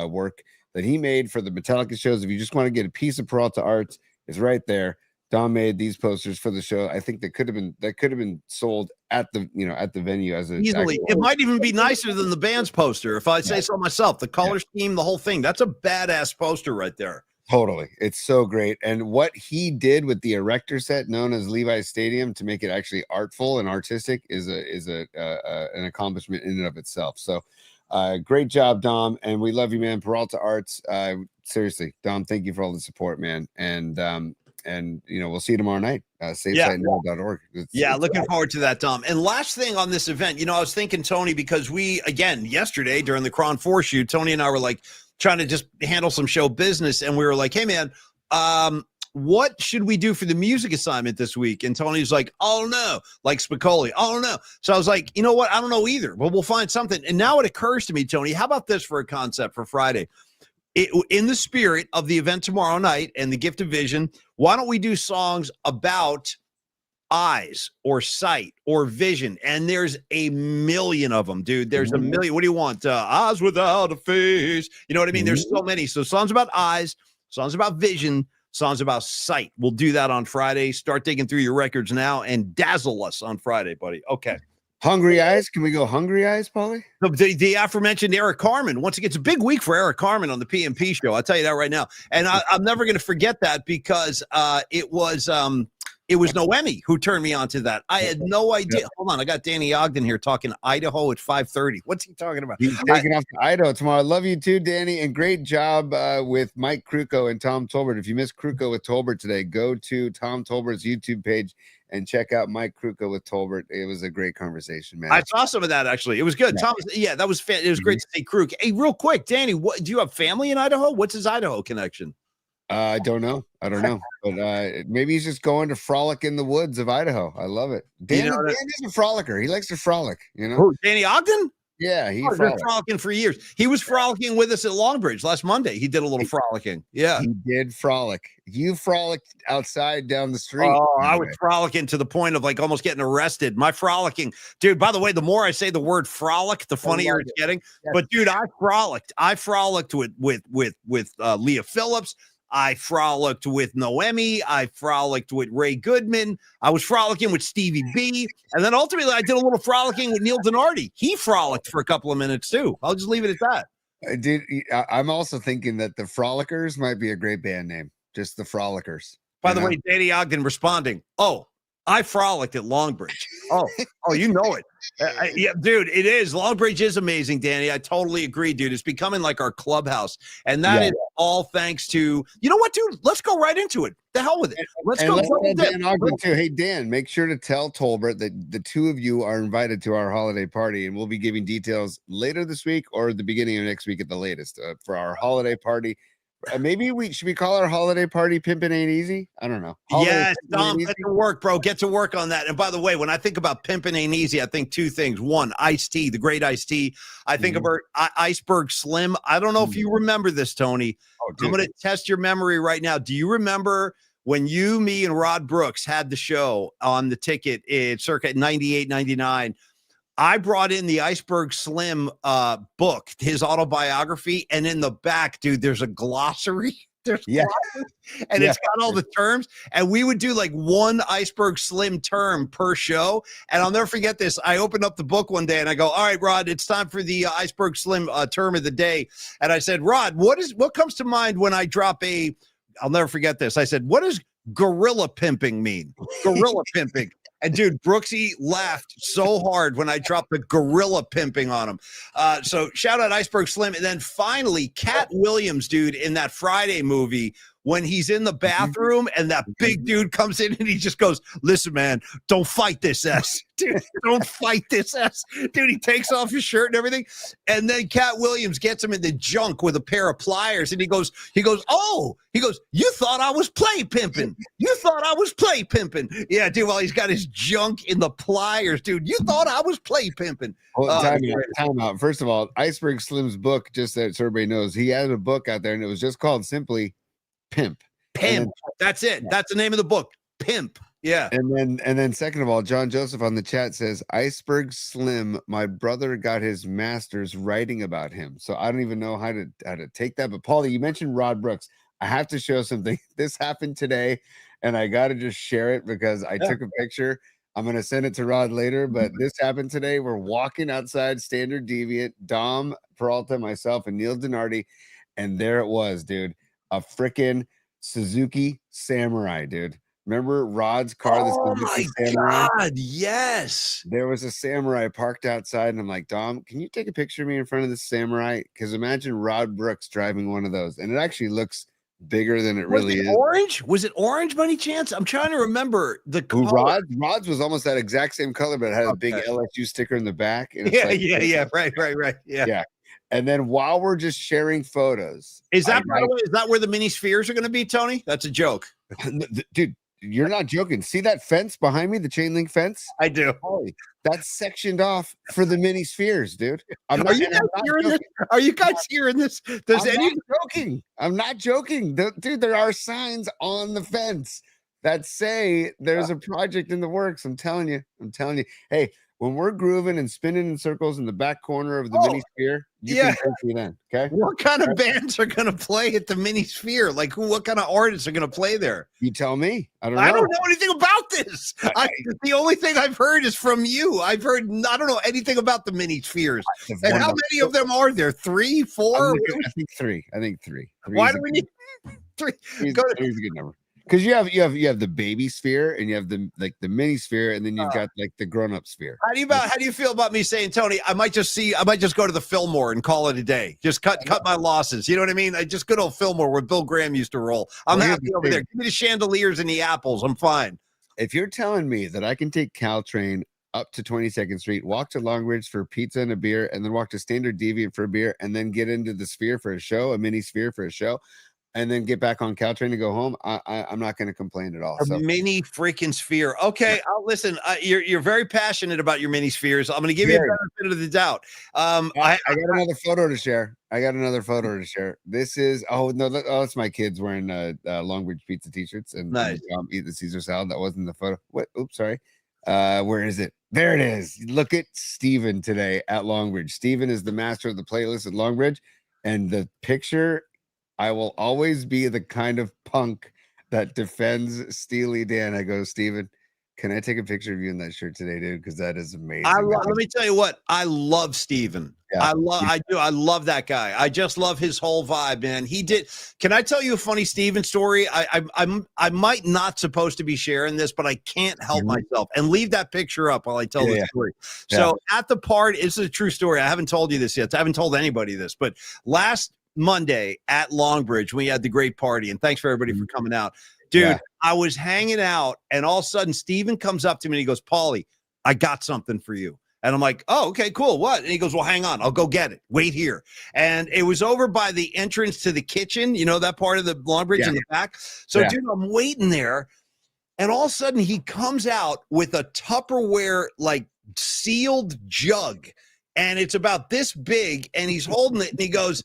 work that he made for the Metallica shows. If you just want to get a piece of Peralta Arts, it's right there. Dom made these posters for the show. I think that could have been sold at the venue as a easily. It might even be nicer than the band's poster, if I say so myself. The color scheme, the whole thing. That's a badass poster right there. Totally. It's so great. And what he did with the erector set known as Levi's Stadium to make it actually artful and artistic is an accomplishment in and of itself. So great job, Dom. And we love you, man. Peralta Arts. Seriously, Dom, thank you for all the support, man. And we'll see you tomorrow night. SaveSightNow.org. Looking forward to that, Dom. And last thing on this event, I was thinking, Tony, because yesterday during the Cron 4 shoot, Tony and I were like trying to just handle some show business. And we were like, hey, man, what should we do for the music assignment this week? And Tony's like, oh, no, like Spicoli. Oh, no. So I was like, you know what? I don't know either, but we'll find something. And now it occurs to me, Tony, how about this for a concept for Friday? In the spirit of the event tomorrow night and the gift of vision, why don't we do songs about eyes or sight or vision? And there's a million of them, dude. There's a million. What do you want? Eyes without a face. You know what I mean? There's so many. So songs about eyes, songs about vision, songs about sight. We'll do that on Friday. Start digging through your records now and dazzle us on Friday, buddy. Okay. Hungry Eyes. Can we go Hungry Eyes, Paulie? The aforementioned Eric Carmen. Once again, it's a big week for Eric Carmen on the PMP show. I'll tell you that right now. And I'm never going to forget that because it was Noemi who turned me on to that. I had no idea. Yep. Hold on. I got Danny Ogden here talking Idaho at 5:30. What's he talking about? He's taking off to Idaho tomorrow. I love you too, Danny. And great job with Mike Kruko and Tom Tolbert. If you missed Kruko with Tolbert today, go to Tom Tolbert's YouTube page and check out Mike Kruko with Tolbert. It was a great conversation, man. I saw some of that actually. It was good. Yeah. Tom, that was it was great to see Kruk. Hey, real quick, Danny, do you have family in Idaho? What's his Idaho connection? I don't know, but maybe he's just going to frolic in the woods of Idaho. I love it. Dan is a frolicker. He likes to frolic. Who, Danny Ogden? Yeah, he's been frolicking for years. He was frolicking with us at Longbridge last Monday. He did a little frolicking. Yeah, he did frolic. You frolicked outside down the street. Oh, I was frolicking to the point of like almost getting arrested. My frolicking, dude. By the way, the more I say the word frolic, the funnier it's getting. Yes. But dude, I frolicked with Leah Phillips. I frolicked with Noemi. I frolicked with Ray Goodman. I was frolicking with Stevie B. And then ultimately, I did a little frolicking with Neil Donardi. He frolicked for a couple of minutes, too. I'll just leave it at that. I'm also thinking that the Frolickers might be a great band name. Just the Frolickers. By the way, Danny Ogden responding, oh, I frolicked at Longbridge. Oh, you know it. Yeah, dude, it is. Longbridge is amazing, Danny. I totally agree, dude. It's becoming like our clubhouse. And that is all thanks to, you know what, dude? Let's go right into it. The hell with it. Let's go. Dan Ogden too. Hey, Dan, make sure to tell Tolbert that the two of you are invited to our holiday party, and we'll be giving details later this week or the beginning of next week at the latest for our holiday party. Maybe we should call our holiday party Pimpin' Ain't Easy? I don't know. Yes, Dom, get to work, bro. Get to work on that. And by the way, when I think about Pimpin' Ain't Easy, I think two things. One, Ice-T, the great Ice-T. I think about Iceberg Slim. I don't know if you remember this, Tony. I'm going to test your memory right now. Do you remember when you, me, and Rod Brooks had the show on the ticket in circa 98, 99? I brought in the Iceberg Slim book, his autobiography, and in the back, dude, there's a glossary. There's glossary, and it's got all the terms. And we would do like one Iceberg Slim term per show. And I'll never forget this. I opened up the book one day and I go, "All right, Rod, it's time for the Iceberg Slim term of the day." And I said, "Rod, what comes to mind when I drop a?" I'll never forget this. I said, "What does gorilla pimping mean?" Gorilla pimping. And dude, Brooksy laughed so hard when I dropped the gorilla pimping on him. So shout out Iceberg Slim. And then finally, Cat Williams, dude, in that Friday movie, when he's in the bathroom and that big dude comes in and he just goes, "Listen, man, don't fight this S." Dude, don't fight this S. Dude, he takes off his shirt and everything. And then Cat Williams gets him in the junk with a pair of pliers. And he goes, "Oh," he goes, "You thought I was play pimping. You thought I was play pimping." Yeah, dude, while he's got his junk in the pliers, dude, you thought I was play pimping. Well, time out. First of all, Iceberg Slim's book, just so everybody knows, he had a book out there and it was just called simply Pimp. That's it. That's the name of the book. Pimp. Yeah. And then second of all, John Joseph on the chat says, Iceberg Slim, my brother got his master's writing about him. So I don't even know how to take that. But Paulie, you mentioned Rod Brooks. I have to show something. This happened today, and I got to just share it because I took a picture. I'm going to send it to Rod later, but this happened today. We're walking outside Standard Deviant, Dom Peralta, myself, and Neil Donardi, and there it was, dude. A freaking Suzuki Samurai, dude. Remember Rod's car? Oh my Samurai? God, yes. There was a Samurai parked outside, and I'm like, "Dom, can you take a picture of me in front of this Samurai?" Because imagine Rod Brooks driving one of those, and it actually looks bigger than it really is. Orange? Was it orange by any chance? I'm trying to remember the color. Rod's was almost that exact same color, but it had a big LSU sticker in the back. And Right. Yeah. And then while we're just sharing photos, by the way, is that where the mini spheres are going to be, Tony? That's a joke. Dude, you're not joking. See that fence behind me, the chain link fence? I do. Holy, that's sectioned off for the mini spheres, dude. Are you guys hearing this? I'm not joking. Dude, there are signs on the fence that say there's a project in the works. I'm telling you. Hey, when we're grooving and spinning in circles in the back corner of the mini sphere, you can see then. Okay. What kind of bands are going to play at the mini sphere? Like, what kind of artists are going to play there? You tell me. I don't know anything about this. The only thing I've heard is from you. I don't know anything about the mini spheres. And how many of them are there? 3, 4? I think three. Why do we need 3? Three's a good number. Because you have the baby sphere and you have the mini sphere, and then you've got like the grown-up sphere. How do you feel about me saying, Tony, I might just go to the Fillmore and call it a day. Just cut my losses. You know what I mean? I just good old Fillmore where Bill Graham used to roll. I'm happy over there. Give me the chandeliers and the apples. I'm fine. If you're telling me that I can take Caltrain up to 22nd Street, walk to Long Ridge for pizza and a beer, and then walk to Standard Deviant for a beer, and then get into the sphere for a show, a mini sphere for a show, and then get back on Caltrain to go home, I'm not going to complain at all. A mini freaking sphere. Okay, I'll listen. You're very passionate about your mini spheres. I'm going to give you a benefit of the doubt. I got another photo to share. This is that's my kids wearing Longbridge Pizza t-shirts and eat the Caesar salad. That wasn't the photo. What? Oops, sorry. Where is it? There it is. Look at Steven today at Longbridge. Steven is the master of the playlist at Longbridge, and the picture. I will always be the kind of punk that defends Steely Dan. I go, Steven, can I take a picture of you in that shirt today, dude? Because that is amazing. Let me tell you what, I love Steven. Yeah, I love that guy. I just love his whole vibe, man. Can I tell you a funny Steven story? I might not supposed to be sharing this, but I can't help myself. And leave that picture up while I tell the story. So at the party, this is a true story. I haven't told you this yet. I haven't told anybody this, but last Monday at Longbridge, we had the great party, and thanks for everybody for coming out. Dude, I was hanging out, and all of a sudden Steven comes up to me and he goes, "Paulie, I got something for you." And I'm like, "Oh, okay, cool. What?" And he goes, "Well, hang on. I'll go get it. Wait here." And it was over by the entrance to the kitchen, you know, that part of the Longbridge in the back. So dude, I'm waiting there, and all of a sudden he comes out with a Tupperware like sealed jug, and it's about this big, and he's holding it, and he goes,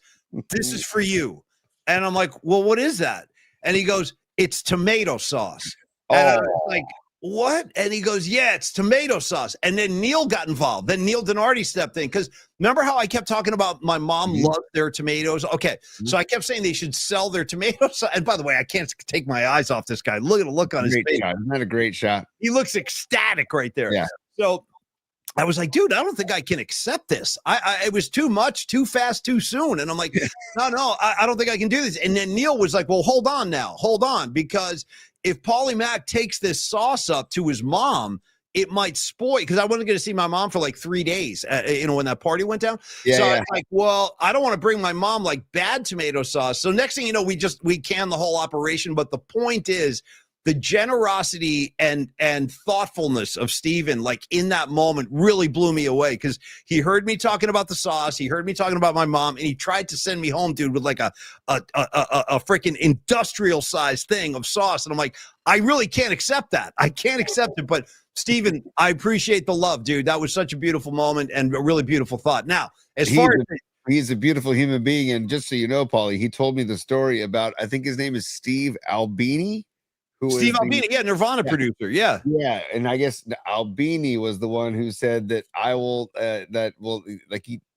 "This is for you." And I'm like, "Well, what is that?" And he goes, "It's tomato sauce." And I was like, what? And he goes, yeah, it's tomato sauce. And then Neil got involved. Then Neil Denardi stepped in because remember how I kept talking about my mom loved their tomatoes? Okay, so I kept saying they should sell their tomatoes. And by the way, I can't take my eyes off this guy. Look at the look on his face. Isn't that a great shot? He looks ecstatic right there. Yeah. So I was like, dude, I don't think I can accept this. It was too much, too fast, too soon. And I'm like, no, I don't think I can do this. And then Neil was like, well, hold on, because if Paulie Mack takes this sauce up to his mom, it might spoil, because I wasn't going to see my mom for like 3 days, when that party went down. So I was like, well, I don't want to bring my mom like bad tomato sauce. So next thing you know, we canned the whole operation. But the point is, the generosity and thoughtfulness of Steven, like in that moment, really blew me away, because he heard me talking about the sauce, he heard me talking about my mom, and he tried to send me home, dude, with like a freaking industrial size thing of sauce. And I'm like, I really can't accept that. I can't accept it. But Steven, I appreciate the love, dude. That was such a beautiful moment and a really beautiful thought. Now, he's a beautiful human being. And just so you know, Paulie, he told me the story about, I think his name is Steve Albini. Steve Albini, Nirvana producer, yeah, and I guess Albini was the one who said that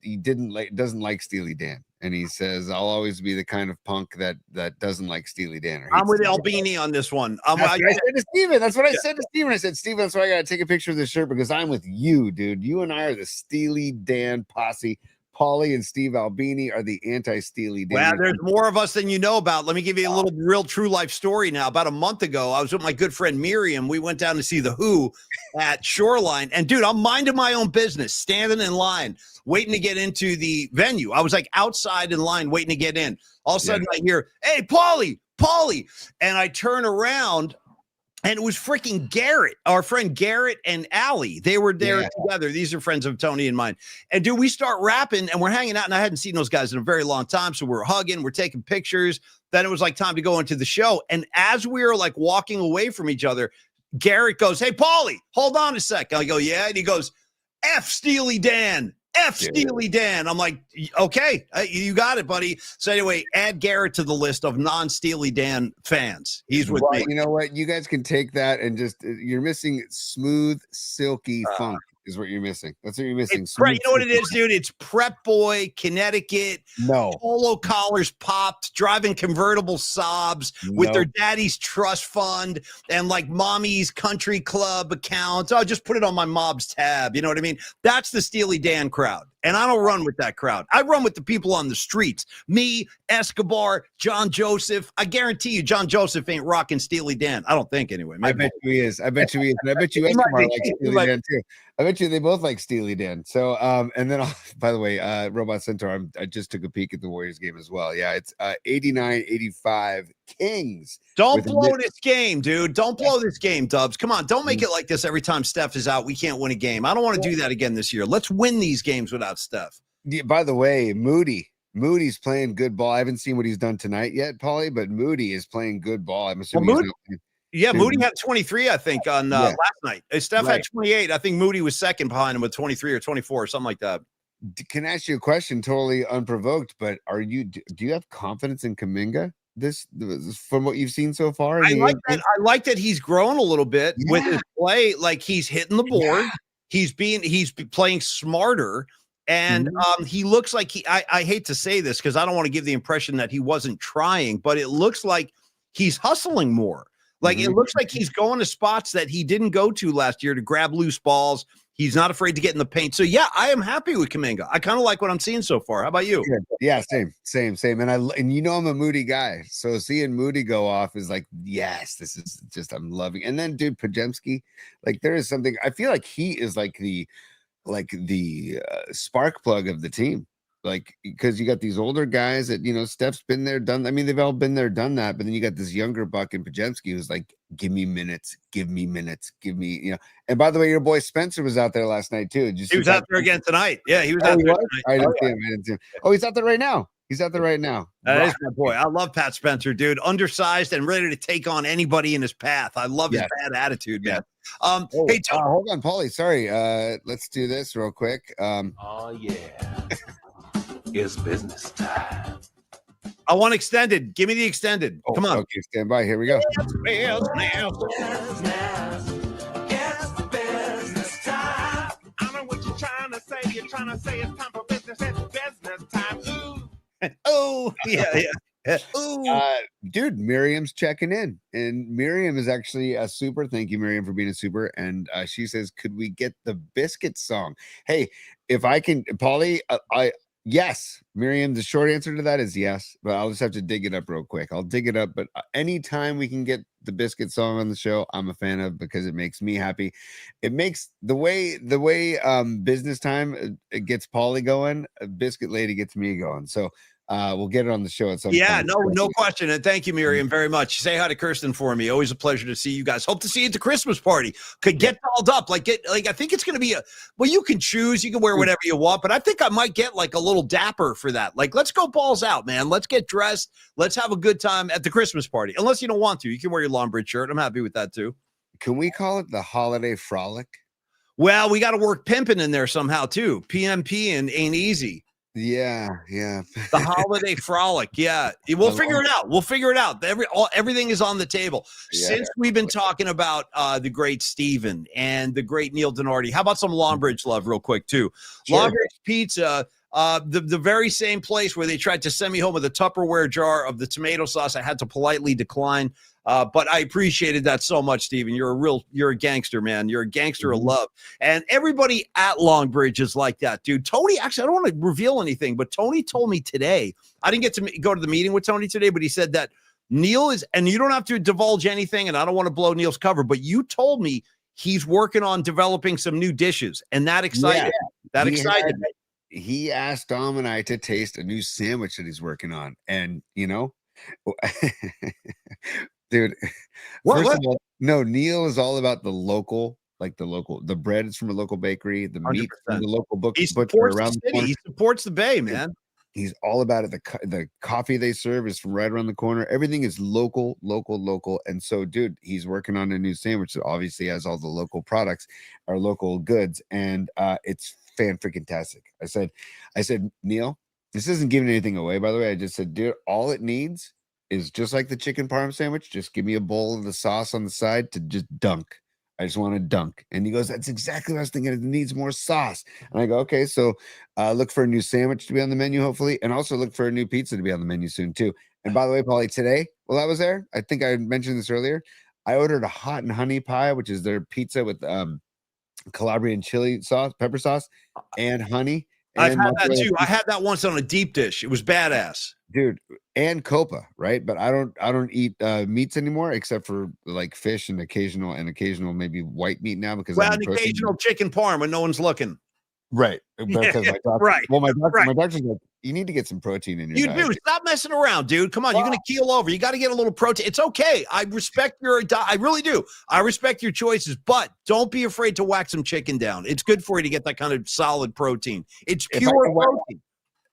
he doesn't like Steely Dan, and he says, I'll always be the kind of punk that doesn't like Steely Dan. I'm with Albini on this one. That's what I said to Steven. That's what I said to Steven. I said, Steven, that's why I got to take a picture of this shirt, because I'm with you, dude. You and I are the Steely Dan posse. Paulie and Steve Albini are the anti-Steely Dan. Well, there's more of us than you know about. Let me give you a little real true life story now. About a month ago, I was with my good friend Miriam. We went down to see The Who at Shoreline. And, dude, I'm minding my own business, standing in line, waiting to get into the venue. I was, like, outside in line waiting to get in. All of a sudden, I hear, hey, Paulie. And I turn around. And it was freaking Garrett, our friend Garrett and Allie. They were there together. These are friends of Tony and mine. And, dude, we start rapping and we're hanging out. And I hadn't seen those guys in a very long time. So we're hugging, we're taking pictures. Then it was like time to go into the show. And as we were like walking away from each other, Garrett goes, hey, Paulie, hold on a sec. I go, yeah. And he goes, F Steely Dan. Steely Dan. I'm like, okay, you got it, buddy. So anyway, add Garrett to the list of non-Steely Dan fans. He's with me. You know what? You guys can take that and just, you're missing smooth, silky funk is what you're missing. That's what you're missing. You know what it is, dude? It's Prep Boy, Connecticut, no polo collars popped, driving convertible Saabs with their daddy's trust fund and like mommy's country club account. I'll just put it on my mob's tab. You know what I mean? That's the Steely Dan crowd. And I don't run with that crowd. I run with the people on the streets. Me, Escobar, John Joseph. I guarantee you John Joseph ain't rocking Steely Dan. I don't think anyway. I bet you he is. And I bet you Escobar likes Steely Dan too. I bet you they both like Steely Dan. So, and then, by the way, Robot Centaur, I just took a peek at the Warriors game as well. Yeah, it's 89-85 Kings. Don't blow this game, dude. Don't blow this game, Dubs. Come on. Don't make it like this every time Steph is out. We can't win a game. I don't want to do that again this year. Let's win these games without Steph. Yeah, by the way, Moody's playing good ball. I haven't seen what he's done tonight yet, Paulie, but Moody is playing good ball. I'm assuming Moody had 23, I think, on last night. Steph had 28. I think Moody was second behind him with 23 or 24 or something like that. Can I ask you a question, totally unprovoked, but do you have confidence in Kuminga? This from what you've seen so far? I like that he's grown a little bit with his play. Like he's hitting the board. He's playing smarter. And he looks like I hate to say this because I don't want to give the impression that he wasn't trying, but it looks like he's hustling more. Like it looks like he's going to spots that he didn't go to last year to grab loose balls. He's not afraid to get in the paint. So yeah, I am happy with Kuminga. I kind of like what I'm seeing so far. How about you? Yeah, same. And you know I'm a Moody guy. So seeing Moody go off is like, yes, this is just I'm loving. And then dude, Pajemski, like there is something. I feel like he is like the spark plug of the team. Like, because you got these older guys that, Steph's been there, done. I mean, they've all been there, done that. But then you got this younger buck in Pajemski who's like, give me minutes. And by the way, your boy Spencer was out there last night too. He was out there again tonight. Yeah, he was out there tonight. I didn't see him. Oh, he's out there right now. That is my boy. I love Pat Spencer, dude. Undersized and ready to take on anybody in his path. I love his bad attitude, man. Hey, hold on, Paulie. Sorry. Let's do this real quick. Oh yeah. It's business time. I want extended. Give me the extended. Come on. Okay, stand by. Here we go. you're trying to say it's time for business. It's business time. Ooh. Oh, yeah. Ooh. Dude, Miriam's checking in, and Miriam is actually a super. Thank you, Miriam, for being a super. And she says, "Could we get the biscuit song?" Hey, if I can, Polly, yes, Miriam. The short answer to that is yes, but I'll just have to dig it up real quick. I'll dig it up, but anytime we can get the biscuit song on the show, I'm a fan of, because it makes me happy. It makes the way business time it gets Polly going. Biscuit Lady gets me going. So. We'll get it on the show at some point. No question. And thank you, Miriam, very much. Say hi to Kirsten for me. Always a pleasure to see you guys. Hope to see you at the Christmas party. Could get dolled up. I think it's going to be you can choose. You can wear whatever you want, but I think I might get like a little dapper for that. Like, let's go balls out, man. Let's get dressed. Let's have a good time at the Christmas party. Unless you don't want to. You can wear your Longbridge shirt. I'm happy with that too. Can we call it the holiday frolic? Well, we got to work pimping in there somehow too. PMP and ain't easy. Yeah. The holiday frolic. Yeah. We'll figure it out. Everything is on the table. Since we've been talking about the great Steven and the great Neil Donardi, how about some Longbridge love real quick too? Sure. Longbridge Pizza, the very same place where they tried to send me home with a Tupperware jar of the tomato sauce. I had to politely decline. But I appreciated that so much, Steven. You're a gangster, man. You're a gangster of love. And everybody at Longbridge is like that, dude. Tony, actually, I don't want to reveal anything, but Tony told me today, I didn't get to go to the meeting with Tony today, but he said that Neil is, and you don't have to divulge anything, and I don't want to blow Neil's cover, but you told me he's working on developing some new dishes, and that excited me. He asked Dom and I to taste a new sandwich that he's working on. And, dude, first of all, no, Neil is all about the local, the bread is from a local bakery, the 100%. Meat from the local butcher around the corner. He supports the Bay, man. He's all about it. The coffee they serve is from right around the corner. Everything is local. And so, dude, he's working on a new sandwich that obviously has all the local products, our local goods, and it's fan-freaking-tastic. I said, Neil, this isn't giving anything away, by the way. I just said, dude, all it needs is just like the chicken parm sandwich. Just give me a bowl of the sauce on the side to just dunk. I just want to dunk. And he goes, that's exactly what I was thinking. It needs more sauce. And I go, okay, so look for a new sandwich to be on the menu, hopefully. And also look for a new pizza to be on the menu soon, too. And by the way, Paulie, today, while I was there, I think I mentioned this earlier, I ordered a hot and honey pie, which is their pizza with Calabrian chili sauce, pepper sauce, and honey. I've had that too. I had that once on a deep dish. It was badass, dude. And copa, right? But I don't eat meats anymore except for like fish and occasional maybe white meat now because an occasional chicken parm when no one's looking. Right. Because my doctor, right. Well, my doctor's like, you need to get some protein in your diet. You do. Stop messing around, dude. Come on, you're gonna keel over. You got to get a little protein. It's okay. I respect I really do. I respect your choices, but don't be afraid to whack some chicken down. It's good for you to get that kind of solid protein. It's pure protein.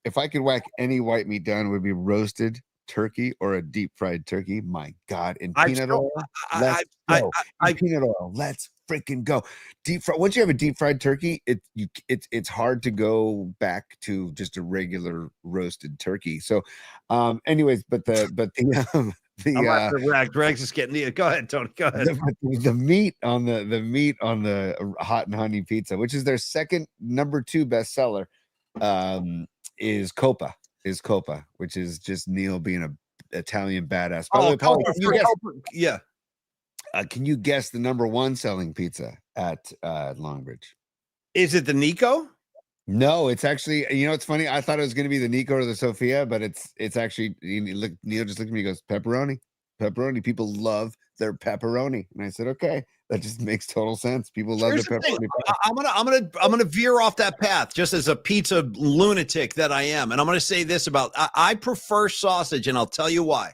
If I could whack any white meat down, it would be roasted turkey or a deep fried turkey. My God, in peanut oil. Peanut oil. Let's freaking go. Deep fry. Once you have a deep fried turkey, it's hard to go back to just a regular roasted turkey. So, anyways, Greg's just getting the. Go ahead, Tony. Go ahead. The meat on the hot and honey pizza, which is their second number 2 bestseller, is Copa, which is just Neil being a Italian badass. By the way, yeah. Can you guess the number 1 selling pizza at Longbridge? Is it the Nico? No, it's actually, it's funny. I thought it was going to be the Nico or the Sophia, but it's actually, Neil just looked at me and goes, pepperoni. People love their pepperoni. And I said, okay, that just makes total sense. People love their pepperoni. I'm gonna veer off that path just as a pizza lunatic that I am. And I'm gonna say this about I prefer sausage, and I'll tell you why.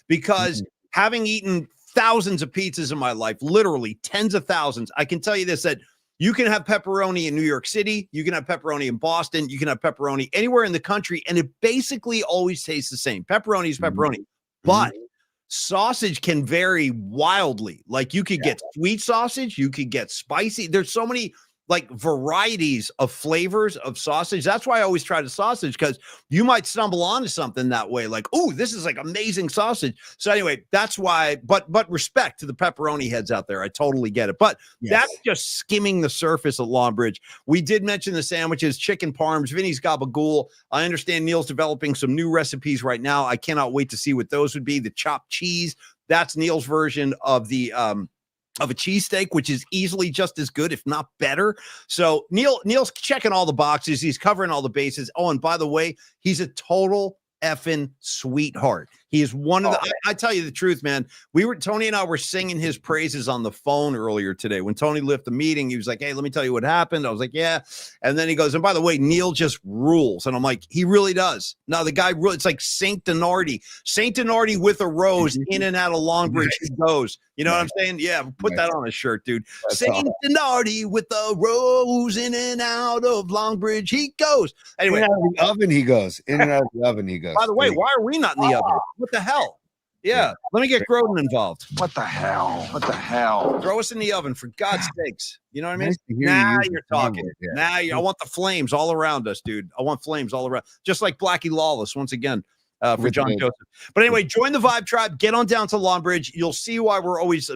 Because having eaten thousands of pizzas in my life, literally tens of thousands, I can tell you this, that you can have pepperoni in New York City, you can have pepperoni in Boston, you can have pepperoni anywhere in the country, and it basically always tastes the same. Pepperoni is pepperoni, but sausage can vary wildly. Like you could get sweet sausage, you could get spicy. There's so many like varieties of flavors of sausage. That's why I always try the sausage, because you might stumble onto something that way. Like, oh, this is like amazing sausage. So anyway, that's why, but respect to the pepperoni heads out there. I totally get it. But that's just skimming the surface at Longbridge. We did mention the sandwiches, chicken parms, Vinny's gabagool. I understand Neil's developing some new recipes right now. I cannot wait to see what those would be. The chopped cheese, that's Neil's version of the of a cheesesteak, which is easily just as good, if not better. So Neil's checking all the boxes. He's covering all the bases. Oh, and by the way, he's a total effing sweetheart. He is one of the, I tell you the truth, man. Tony and I were singing his praises on the phone earlier today. When Tony left the meeting, he was like, hey, let me tell you what happened. I was like, yeah. And then he goes, and by the way, Neil just rules. And I'm like, he really does. Now the guy, it's like Saint Donardi with a rose in and out of Longbridge. He goes, you know what I'm saying? Yeah. Put that on a shirt, dude. Saint Donardi with a rose in and out of Longbridge. He goes. Anyway. In and out of the oven he goes. In and out of the oven he goes. By the way, why are we not in the oven? What the hell? Yeah. Let me get Groden involved. What the hell? What the hell? Throw us in the oven, for God's sakes. You know what I mean? Now you're talking. Now I want the flames all around us, dude. I want flames all around. Just like Blackie Lawless, once again, for John Joseph. But anyway, join the Vibe Tribe. Get on down to Longbridge. You'll see why we're always,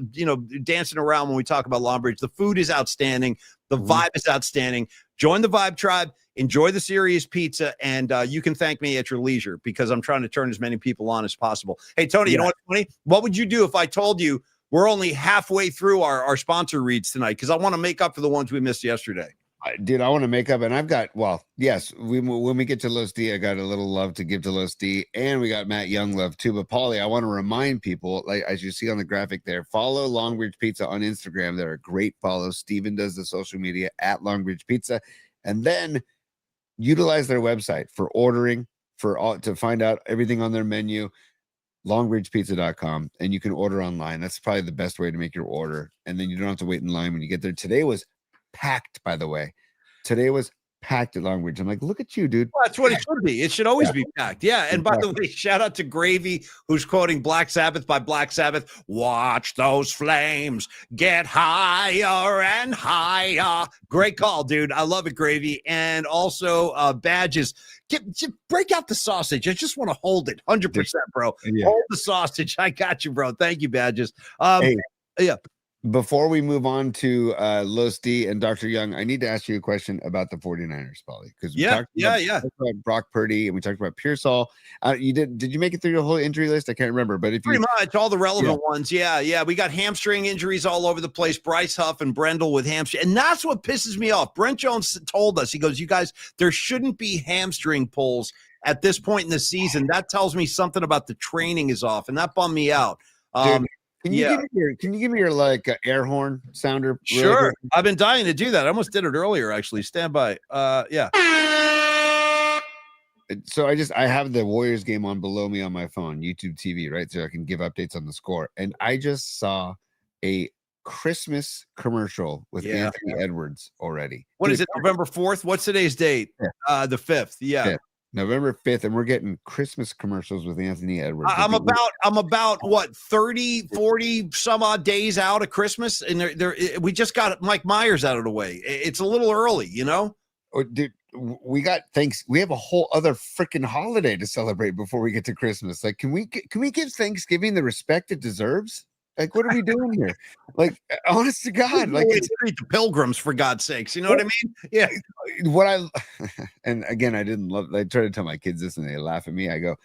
dancing around when we talk about Longbridge. The food is outstanding. The vibe is outstanding. Join the Vibe Tribe. Enjoy the serious pizza, and you can thank me at your leisure, because I'm trying to turn as many people on as possible. Hey, Tony, you know what's funny? What would you do if I told you we're only halfway through our sponsor reads tonight? Because I want to make up for the ones we missed yesterday. Dude, I want to make up, and I've got, yes, when we get to Los D, I got a little love to give to Los D, and we got Matt Young love too. But Paulie, I want to remind people, like as you see on the graphic there, follow Longbridge Pizza on Instagram. They're a great follow. Steven does the social media at Longbridge Pizza, and then utilize their website for ordering, to find out everything on their menu, longbridgepizza.com, and you can order online. That's probably the best way to make your order, and then you don't have to wait in line when you get there. Today was packed, by the way. Today was packed at Longbridge. I'm like, look at you, dude. Well, that's what it should be. It should always be packed. Yeah. And by the way, shout out to Gravy, who's quoting Black Sabbath by Black Sabbath. Watch those flames get higher and higher. Great call, dude. I love it, Gravy. And also Badges. Just break out the sausage. I just want to hold it 100%, bro. Yeah. Hold the sausage. I got you, bro. Thank you, Badges. Yeah. Before we move on to Los D and Dr. Young, I need to ask you a question about the 49ers, Paulie. Because we talked about Brock Purdy, and we talked about Pearsall. Did you make it through the whole injury list? I can't remember, but if pretty much all the relevant ones. Yeah. We got hamstring injuries all over the place. Bryce Huff and Brendel with hamstring. And that's what pisses me off. Brent Jones told us, he goes, you guys, there shouldn't be hamstring pulls at this point in the season. That tells me something about the training is off, and that bummed me out. Can you give me your like air horn sounder? Sure. Really? I've been dying to do that. I almost did it earlier, actually. Stand by. Yeah. So I have the Warriors game on below me on my phone, YouTube TV, right? So I can give updates on the score. And I just saw a Christmas commercial with Anthony Edwards already. What is it? November 4th? What's today's date? The 5th. Yeah. 5th. November 5th, and we're getting Christmas commercials with Anthony Edwards. I'm about what 30, 40 some odd days out of Christmas, and we just got Mike Myers out of the way. It's a little early, you know. Oh, dude, we have a whole other freaking holiday to celebrate before we get to Christmas. Like, can we give Thanksgiving the respect it deserves? Like, what are we doing here? Like, honest to God, like treat the pilgrims, for God's sakes. You know what I mean? Yeah. And again, I try to tell my kids this and they laugh at me. I go,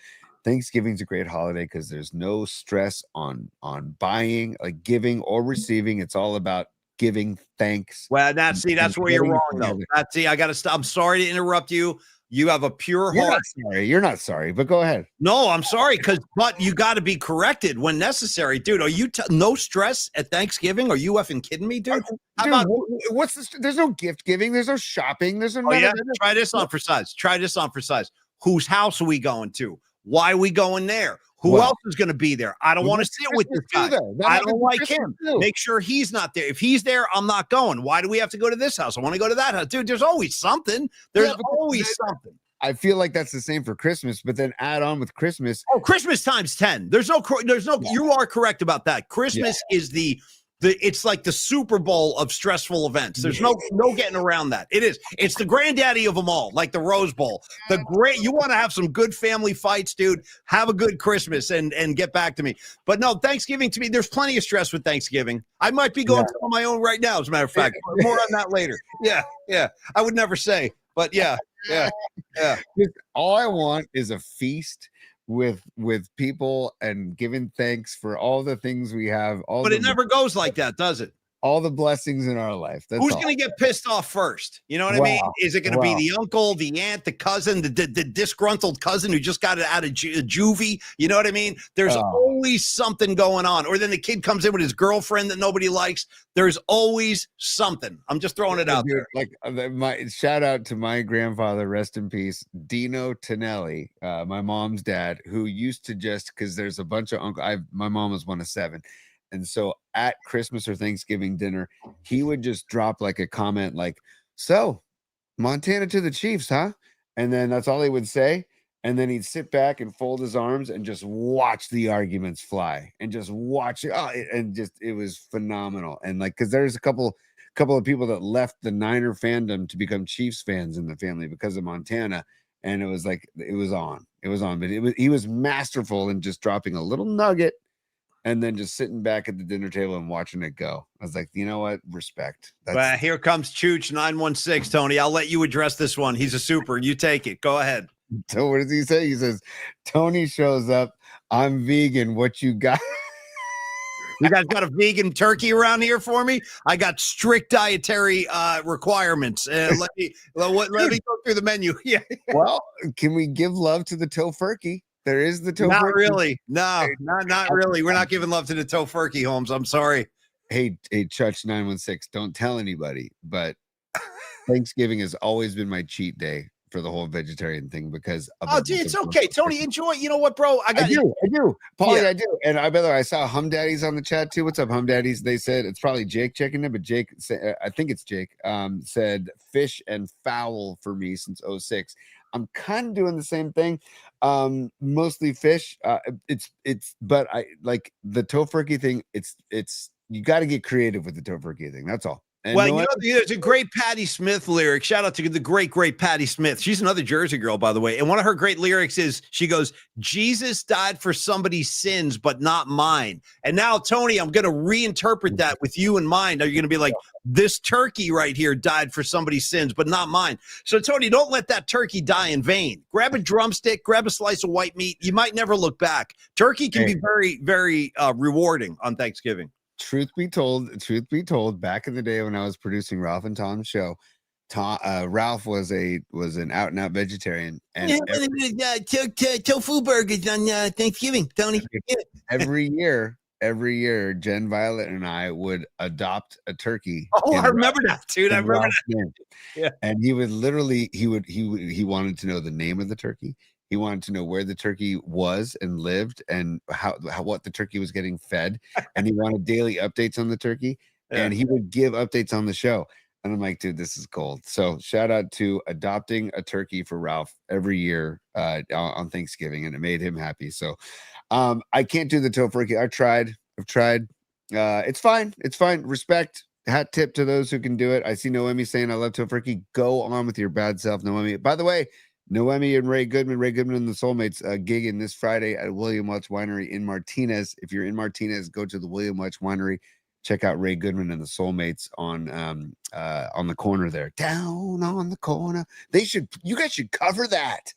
Thanksgiving's a great holiday because there's no stress on buying, like giving or receiving. It's all about giving thanks. Well, that's where you're wrong, though. I got to stop. I'm sorry to interrupt you. You have a pure heart. You're not sorry, but go ahead. No, I'm sorry, but you got to be corrected when necessary, dude. Are you no stress at Thanksgiving? Are you effing kidding me, dude? What's this? There's no gift giving. There's no shopping. There's no. Try this on for size. Whose house are we going to? Why are we going there? Who else is going to be there? I don't want to sit with this guy. I don't like him. Make sure he's not there. If he's there, I'm not going. Why do we have to go to this house? I want to go to that house. Dude, there's always something. There's always something. I feel like that's the same for Christmas, but then add on with Christmas. Oh, Christmas times 10. There's no, you are correct about that. Christmas is the it's like the Super Bowl of stressful events. There's no getting around that. It's the granddaddy of them all, like the Rose Bowl. You want to have some good family fights, dude. Have a good Christmas and get back to me. But no, Thanksgiving to me, there's plenty of stress with Thanksgiving. I might be going through on my own right now, as a matter of fact. More on that later. Yeah. I would never say, but yeah. All I want is a feast with people and giving thanks for all the things we have. But it never goes like that, does it? All the blessings in our life. That's Who's going to get pissed off first? You know what I mean? Is it going to be the uncle, the aunt, the cousin, the disgruntled cousin who just got it out of juvie? You know what I mean? There's always something going on. Or then the kid comes in with his girlfriend that nobody likes. There's always something. I'm just throwing it out there. Like my shout out to my grandfather, rest in peace, Dino Tonelli, my mom's dad, who used to just, because there's a bunch of my mom was one of 7. And so at Christmas or Thanksgiving dinner, he would just drop like a comment like, "So Montana to the Chiefs, huh?" And then that's all he would say. And then he'd sit back and fold his arms and just watch the arguments fly and just watch it. It was phenomenal. And like, cause there's a couple of people that left the Niner fandom to become Chiefs fans in the family because of Montana. And it was like, it was on, but he was masterful in just dropping a little nugget and then just sitting back at the dinner table and watching it go. I was like, you know what? Respect. Well, here comes Chooch 916, Tony. I'll let you address this one. He's a super. You take it. Go ahead. So what does he say? He says, Tony shows up. I'm vegan. What you got? You guys got a vegan turkey around here for me? I got strict dietary requirements. Let me go through the menu. Yeah. Well, can we give love to the tofurkey? There is the tofurkey. Not really. No, not really. We're not giving love to the tofurkey, Holmes. I'm sorry. Hey, Chutch 916. Don't tell anybody, but Thanksgiving has always been my cheat day for the whole vegetarian thing because it's okay, Tony. Enjoy. You know what, bro? I do, Paulie. Yeah. I do. And by the way, I saw Hum Daddies on the chat too. What's up, Hum Daddies? They said it's probably Jake checking it, but Jake said, I think it's Jake. Said fish and fowl for me since 06. I'm kind of doing the same thing. Mostly fish. But I like the tofurkey thing. It's you got to get creative with the tofurkey thing. That's all. And well, there's a great Patti Smith lyric. Shout out to the great Patti Smith. She's another Jersey girl, by the way. And one of her great lyrics is, she goes, "Jesus died for somebody's sins, but not mine." And now, Tony, I'm going to reinterpret that with you in mind. Are you going to be like, this turkey right here died for somebody's sins, but not mine? So, Tony, don't let that turkey die in vain. Grab a drumstick, grab a slice of white meat. You might never look back. Turkey can be very, very rewarding on Thanksgiving. Truth be told, back in the day when I was producing Ralph and Tom's show, Ralph was an out and out vegetarian, and tofu burgers on Thanksgiving, Tony. Every year, Jen, Violet, and I would adopt a turkey. Oh, I remember that, dude. I remember that. Yeah, and he wanted to know the name of the turkey. He wanted to know where the turkey was and lived and what the turkey was getting fed. And he wanted daily updates on the turkey. And he would give updates on the show. And I'm like, dude, this is gold. So shout out to adopting a turkey for Ralph every year on Thanksgiving. And it made him happy. So I can't do the tofurkey. I've tried. It's fine. It's fine. Respect. Hat tip to those who can do it. I see Noemi saying, I love tofurkey. Go on with your bad self, Noemi. By the way, Noemi and Ray Goodman and the Soulmates gigging this Friday at William Welch Winery in Martinez. If you're in Martinez, go to the William Welch Winery. Check out Ray Goodman and the Soulmates on the corner there. Down on the corner. You guys should cover that.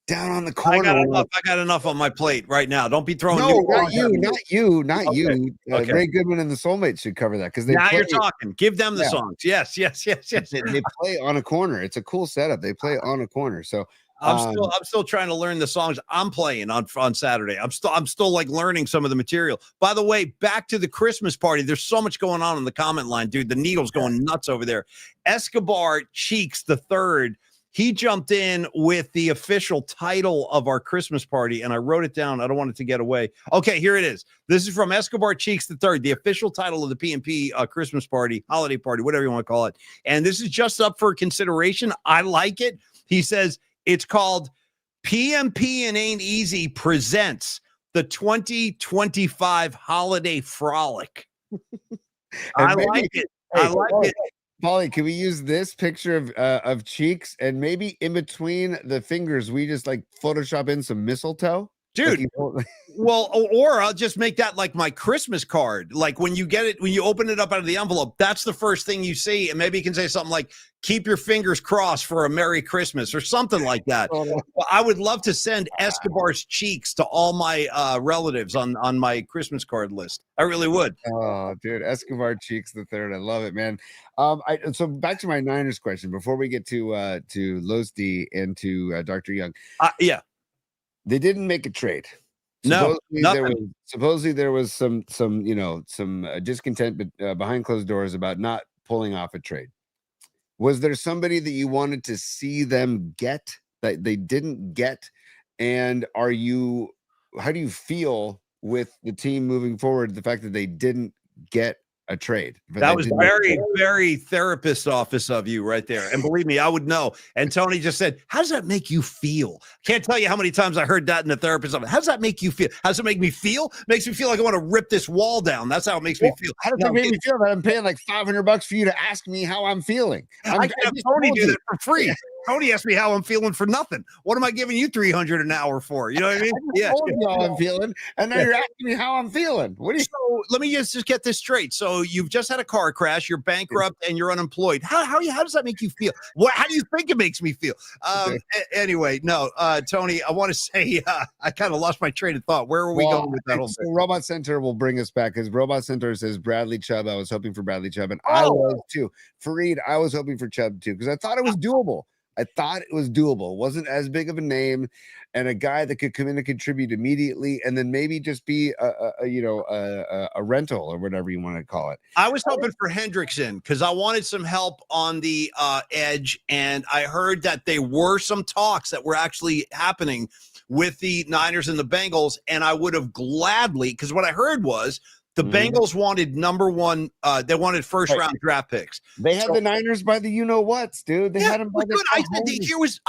Down on the corner. I got enough on my plate right now. Don't be throwing. No, not you. Okay. Ray Goodman and the Soulmates should cover that because you're talking. Give them the songs. Yes. They play on a corner. It's a cool setup. They play on a corner. So I'm still trying to learn the songs I'm playing on Saturday. I'm still like learning some of the material. By the way, back to the Christmas party. There's so much going on in the comment line, dude. The needle's going nuts over there. Escobar Cheeks the Third. He jumped in with the official title of our Christmas party, and I wrote it down. I don't want it to get away. Okay, here it is. This is from Escobar Cheeks III, the official title of the P&P Christmas party, holiday party, whatever you want to call it. And this is just up for consideration. I like it. He says it's called PMP and Ain't Easy presents the 2025 Holiday Frolic. I maybe, like it. hey, I like it. Paulie, can we use this picture of cheeks and maybe in between the fingers we just like Photoshop in some mistletoe? Like Dude. Well, or I'll just make that like my Christmas card. Like when you get it, when you open it up out of the envelope, that's the first thing you see. And maybe you can say something like, keep your fingers crossed for a Merry Christmas or something like that. Well, I would love to send Escobar's cheeks to all my relatives on my Christmas card list. I really would. Oh, dude, Escobar cheeks the third. I love it, man. So back to my Niners question before we get to Los D and to Dr. Young. Yeah. They didn't make a trade. No, Supposedly there was some discontent behind closed doors about not pulling off a trade. Was there somebody that you wanted to see them get that they didn't get? And how do you feel with the team moving forward? The fact that they didn't get a trade. That was very, very therapist office of you right there. And believe me, I would know. And Tony just said, how does that make you feel? Can't tell you how many times I heard that in the therapist office. How does that make you feel? How does it make me feel? Makes me feel like I want to rip this wall down. That's how it makes me feel. How does it make me feel that I'm paying like $500 for you to ask me how I'm feeling? I can have Tony do that for free. Tony asked me how I'm feeling for nothing. What am I giving you $300 an hour for? You know what I mean? I told you how I'm feeling, and now you're asking me how I'm feeling. What do you? So let me just get this straight. So you've just had a car crash, you're bankrupt, and you're unemployed. How does that make you feel? How do you think it makes me feel? Anyway, no, Tony, I want to say I kind of lost my train of thought. Where were we going with that whole thing? Robot Center will bring us back because Robot Center says Bradley Chubb. I was hoping for Bradley Chubb, and I was too. Fareed, I was hoping for Chubb too because I thought it was doable. It wasn't as big of a name, and a guy that could come in and contribute immediately, and then maybe just be a rental or whatever you want to call it. I was hoping for Hendrickson because I wanted some help on the edge, and I heard that there were some talks that were actually happening with the Niners and the Bengals, and I would have gladly, because what I heard was the Bengals wanted number one. They wanted first round draft picks. They had the Niners by the you-know-whats, dude. They had them by the I said here was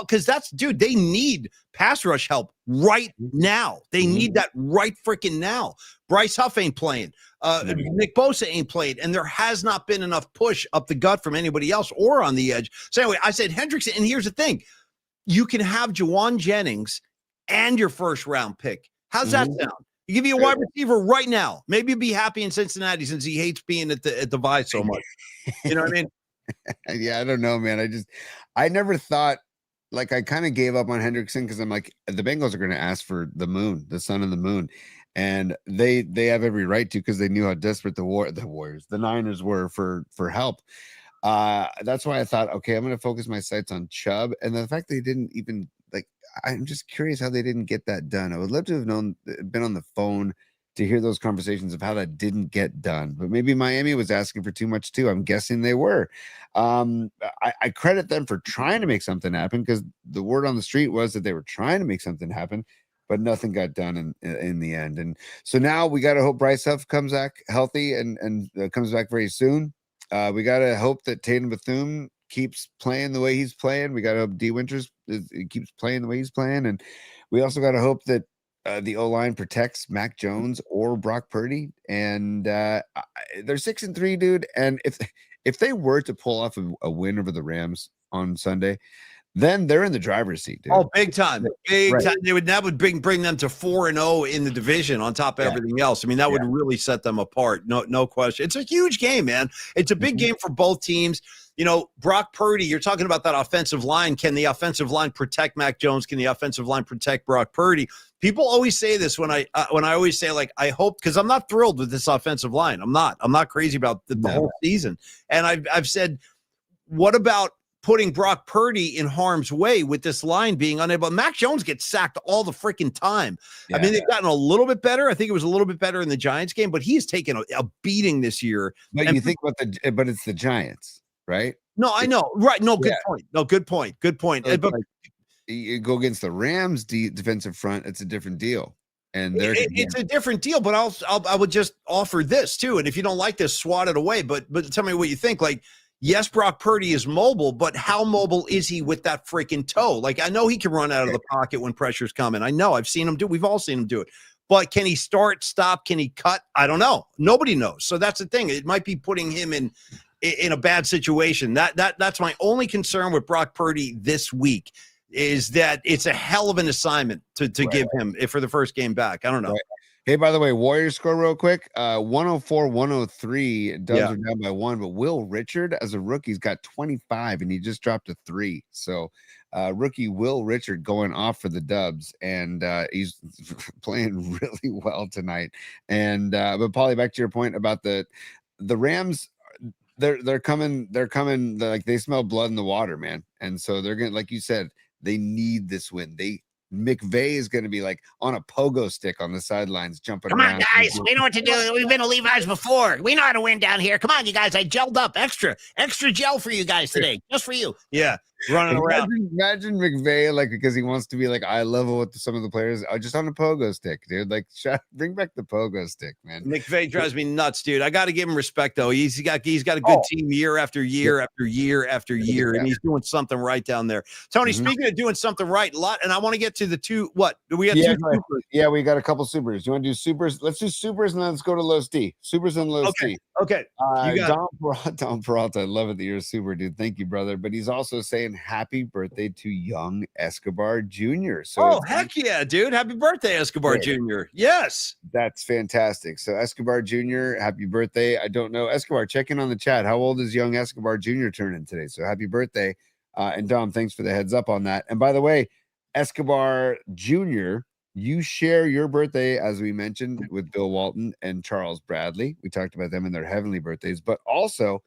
because that's dude. They need pass rush help right now. They need that right freaking now. Bryce Huff ain't playing. Nick Bosa ain't played, and there has not been enough push up the gut from anybody else or on the edge. So anyway, I said Hendrickson, and here's the thing: you can have Juwan Jennings and your first round pick. How's that sound? You give you a wide receiver right now. Maybe be happy in Cincinnati since he hates being at the Vi so much. You know what I mean? Yeah, I don't know, man. I never thought, like, I kind of gave up on Hendrickson because I'm like, the Bengals are going to ask for the sun and the moon, and they have every right to because they knew how desperate the Niners were for help. That's why I thought, okay, I'm going to focus my sights on Chubb, and the fact they didn't even I'm just curious how they didn't get that done. I would love to have been on the phone to hear those conversations of how that didn't get done. But maybe Miami was asking for too much too. I'm guessing they were. I credit them for trying to make something happen because the word on the street was that they were trying to make something happen, but nothing got done in the end. And so now we got to hope Bryce Huff comes back healthy and comes back very soon. We got to hope that Tatum Bethune keeps playing the way he's playing. We got to hope D Winters keeps playing the way he's playing. And we also got to hope that the O-line protects Mac Jones or Brock Purdy. And they're 6-3, dude. And if they were to pull off a win over the Rams on Sunday, then they're in the driver's seat, dude. Oh, big time. Big time. That would bring them to 4-0 in the division on top of everything else. I mean, that would really set them apart. No question. It's a huge game, man. It's a big game for both teams. You know, Brock Purdy, you're talking about that offensive line. Can the offensive line protect Mac Jones? Can the offensive line protect Brock Purdy? People always say this when I always say, like, I hope, because I'm not thrilled with this offensive line. I'm not crazy about the whole season. And I've said, what about putting Brock Purdy in harm's way with this line being unable? Mac Jones gets sacked all the freaking time. I mean, they've gotten a little bit better. I think it was a little bit better in the Giants game, but he's taken a beating this year. But you think about but it's the Giants, right? No, I know. Right. No, good point. No, good point. Good point. So but you go against the Rams defensive front, it's a different deal. And it's a different deal, but I would just offer this too. And if you don't like this, swat it away. But tell me what you think. Like, yes, Brock Purdy is mobile, but how mobile is he with that freaking toe? Like, I know he can run out of the pocket when pressure's coming. I know I've seen him do. We've all seen him do it. But can he start, stop? Can he cut? I don't know. Nobody knows. So that's the thing. It might be putting him in a bad situation. That's my only concern with Brock Purdy this week, is that it's a hell of an assignment to give him for the first game back. I don't know. Right. Hey, by the way, Warriors score real quick. 104-103. Dubs are down by 1, but Will Richard, as a rookie, has got 25, and he just dropped a 3. So rookie Will Richard going off for the Dubs, and he's playing really well tonight. And but Paulie, back to your point about the Rams. They're coming, like they smell blood in the water, man. And so they're gonna, like you said, they need this win. McVay is going to be like on a pogo stick on the sidelines, jumping Come around. on, guys. We know what to do. We've been to Levi's before. We know how to win down here. Come on, you guys. I gelled up extra gel for you guys today, just for you. Yeah, running around. Imagine McVay, like, because he wants to be like eye level with some of the players, just on a pogo stick, dude. Like, bring back the pogo stick, man. McVay drives me nuts, dude. I got to give him respect, though. He's got a good team year after year after year after year, and he's doing something right down there. Tony, speaking of doing something right, and I want to get to the two. What do we have? Yeah, two supers? Yeah, we got a couple supers. You want to do supers? Let's do supers, and then let's go to Los D. Supers and Los D. Okay. You got Don Peralta, I love it that you're a super, dude. Thank you, brother. But he's also saying happy birthday to young Escobar Jr. So heck yeah, dude. Happy birthday, Escobar Jr. Yes. That's fantastic. So Escobar Jr., happy birthday. I don't know. Escobar, check in on the chat. How old is young Escobar Jr. turning today? So happy birthday. And Dom, thanks for the heads up on that. And by the way, Escobar Jr., you share your birthday, as we mentioned, with Bill Walton and Charles Bradley. We talked about them and their heavenly birthdays, but also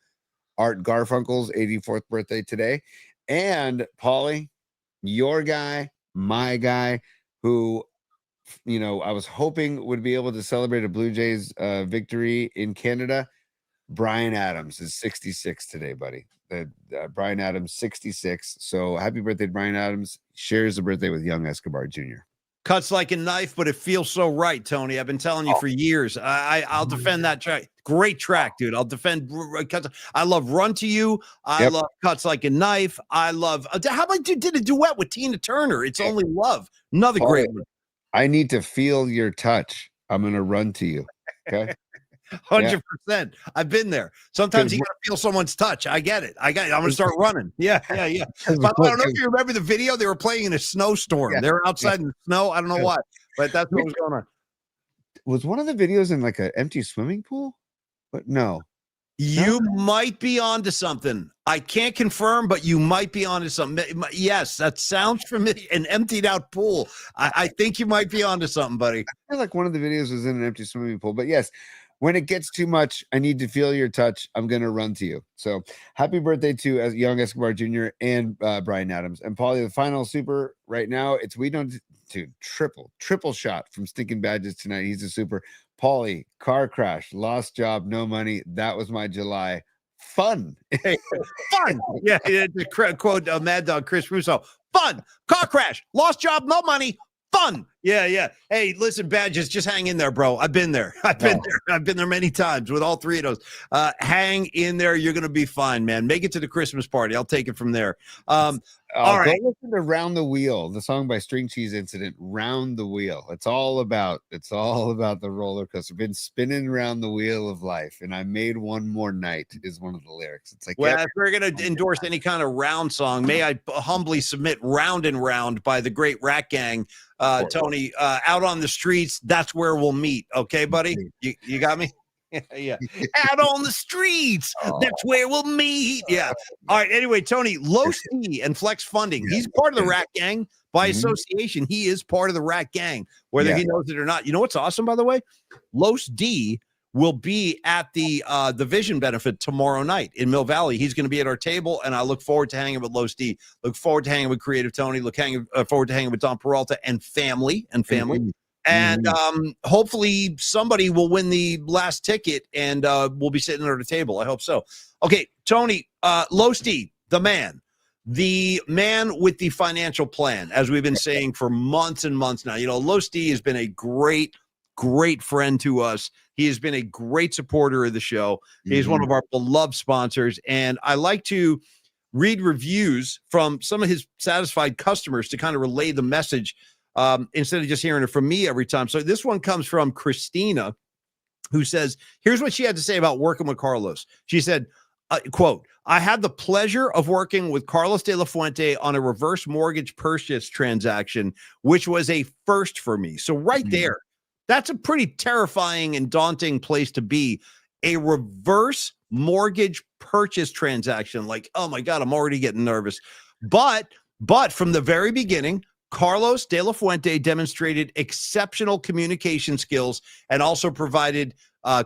Art Garfunkel's 84th birthday today. And Paulie, your guy, my guy, who, you know, I was hoping would be able to celebrate a Blue Jays victory in Canada. Brian Adams is 66 today, buddy. Brian Adams, 66. So happy birthday to Brian Adams. Shares the birthday with young Escobar Jr. Cuts like a knife, but it feels so right, Tony. I've been telling you for years. I'll defend that track. Great track, dude. I'll defend cuts. I love Run to You. I love Cuts Like a Knife. I love. How about you did a duet with Tina Turner? It's Only Love. Another great one. I need to feel your touch. I'm gonna run to you. Okay. 100%. I've been there. Sometimes you gotta feel someone's touch. I get it. I'm gonna start running. Yeah. But I don't know if you remember the video. They were playing in a snowstorm. They were outside in the snow. I don't know why, but that's what was going on. Was one of the videos in like an empty swimming pool? But no. You might be onto something. I can't confirm, but you might be onto something. Yes, that sounds familiar. An emptied out pool. I think you might be onto something, buddy. I feel like one of the videos was in an empty swimming pool, but yes. When it gets too much, I need to feel your touch. I'm going to run to you. So happy birthday to young Escobar Jr. and Brian Adams. And Paulie, the final super right now, it's we don't do triple shot from Stinking Badges tonight. He's a super. Paulie, car crash, lost job, no money. That was my July. Fun. Hey, fun. Yeah, to quote Mad Dog Chris Russo. Fun. Car crash, lost job, no money. Fun. Yeah. Hey, listen, Badges, just hang in there, bro. I've been there. I've been there many times with all three of those. Hang in there. You're going to be fine, man. Make it to the Christmas party. I'll take it from there. All right. Go listen to Round the Wheel, the song by String Cheese Incident, Round the Wheel. It's all about the roller coaster. Been spinning around the wheel of life, and I made one more night is one of the lyrics. It's like, well, if we're going to endorse any kind of round song, may I humbly submit Round and Round by the Great Rat Gang. Tony, out on the streets, that's where we'll meet. Okay, buddy? You got me? Yeah. Out on the streets, that's where we'll meet. Yeah. All right. Anyway, Tony, Los D and Flex Funding. He's part of the Rat Gang by association. He is part of the Rat Gang, whether he knows it or not. You know what's awesome, by the way? Los D will be at the Vision benefit tomorrow night in Mill Valley. He's going to be at our table, and I look forward to hanging with Los D. Look forward to hanging with Creative Tony. Forward to hanging with Don Peralta and family. And hopefully somebody will win the last ticket, and we'll be sitting at the table. I hope so. Okay, Tony, Los D, the man with the financial plan, as we've been saying for months and months now. You know, Los D has been a great friend to us. He has been a great supporter of the show. He's one of our beloved sponsors, and I like to read reviews from some of his satisfied customers to kind of relay the message instead of just hearing it from me every time. So this one comes from Christina, who says, here's what she had to say about working with Carlos. She said, quote, I had the pleasure of working with Carlos de la Fuente on a reverse mortgage purchase transaction, which was a first for me. So right there, that's a pretty terrifying and daunting place to be. A reverse mortgage purchase transaction. Like, oh my God, I'm already getting nervous. But from the very beginning, Carlos de la Fuente demonstrated exceptional communication skills and also provided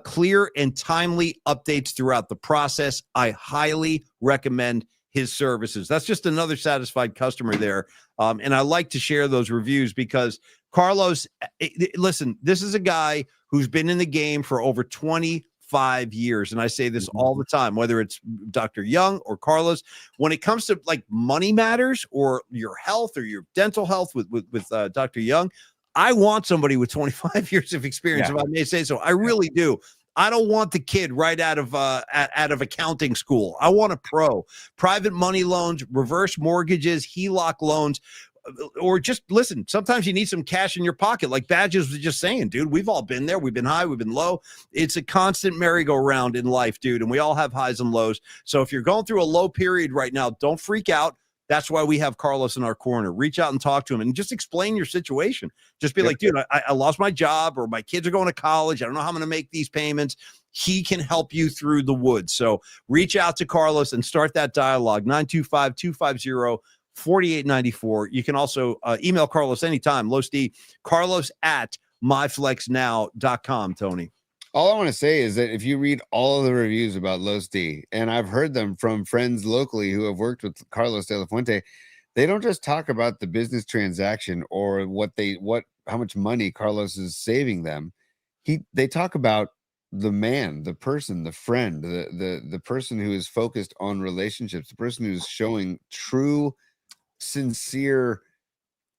clear and timely updates throughout the process. I highly recommend his services. That's just another satisfied customer there. And I like to share those reviews because Carlos, listen, this is a guy who's been in the game for over 25 years. And I say this all the time, whether it's Dr. Young or Carlos, when it comes to like money matters or your health or your dental health with Dr. Young, I want somebody with 25 years of experience, if I may say so. I really do. I don't want the kid right out of accounting school. I want a pro. Private money loans, reverse mortgages, HELOC loans, or just listen. Sometimes you need some cash in your pocket, like Badges was just saying, dude. We've all been there. We've been high, we've been low. It's a constant merry-go-round in life, dude, and we all have highs and lows. So if you're going through a low period right now, don't freak out. That's why we have Carlos in our corner. Reach out and talk to him and just explain your situation. Just be like, dude, I lost my job or my kids are going to college. I don't know how I'm going to make these payments. He can help you through the woods. So reach out to Carlos and start that dialogue. 925-250-4894. You can also email Carlos anytime. Los D, Carlos at myflexnow.com, Tony. All I want to say is that if you read all of the reviews about Los D, and I've heard them from friends locally who have worked with Carlos de la Fuente, they don't just talk about the business transaction or how much money Carlos is saving them. They talk about the man, the person, the friend, the person who is focused on relationships, the person who's showing true, sincere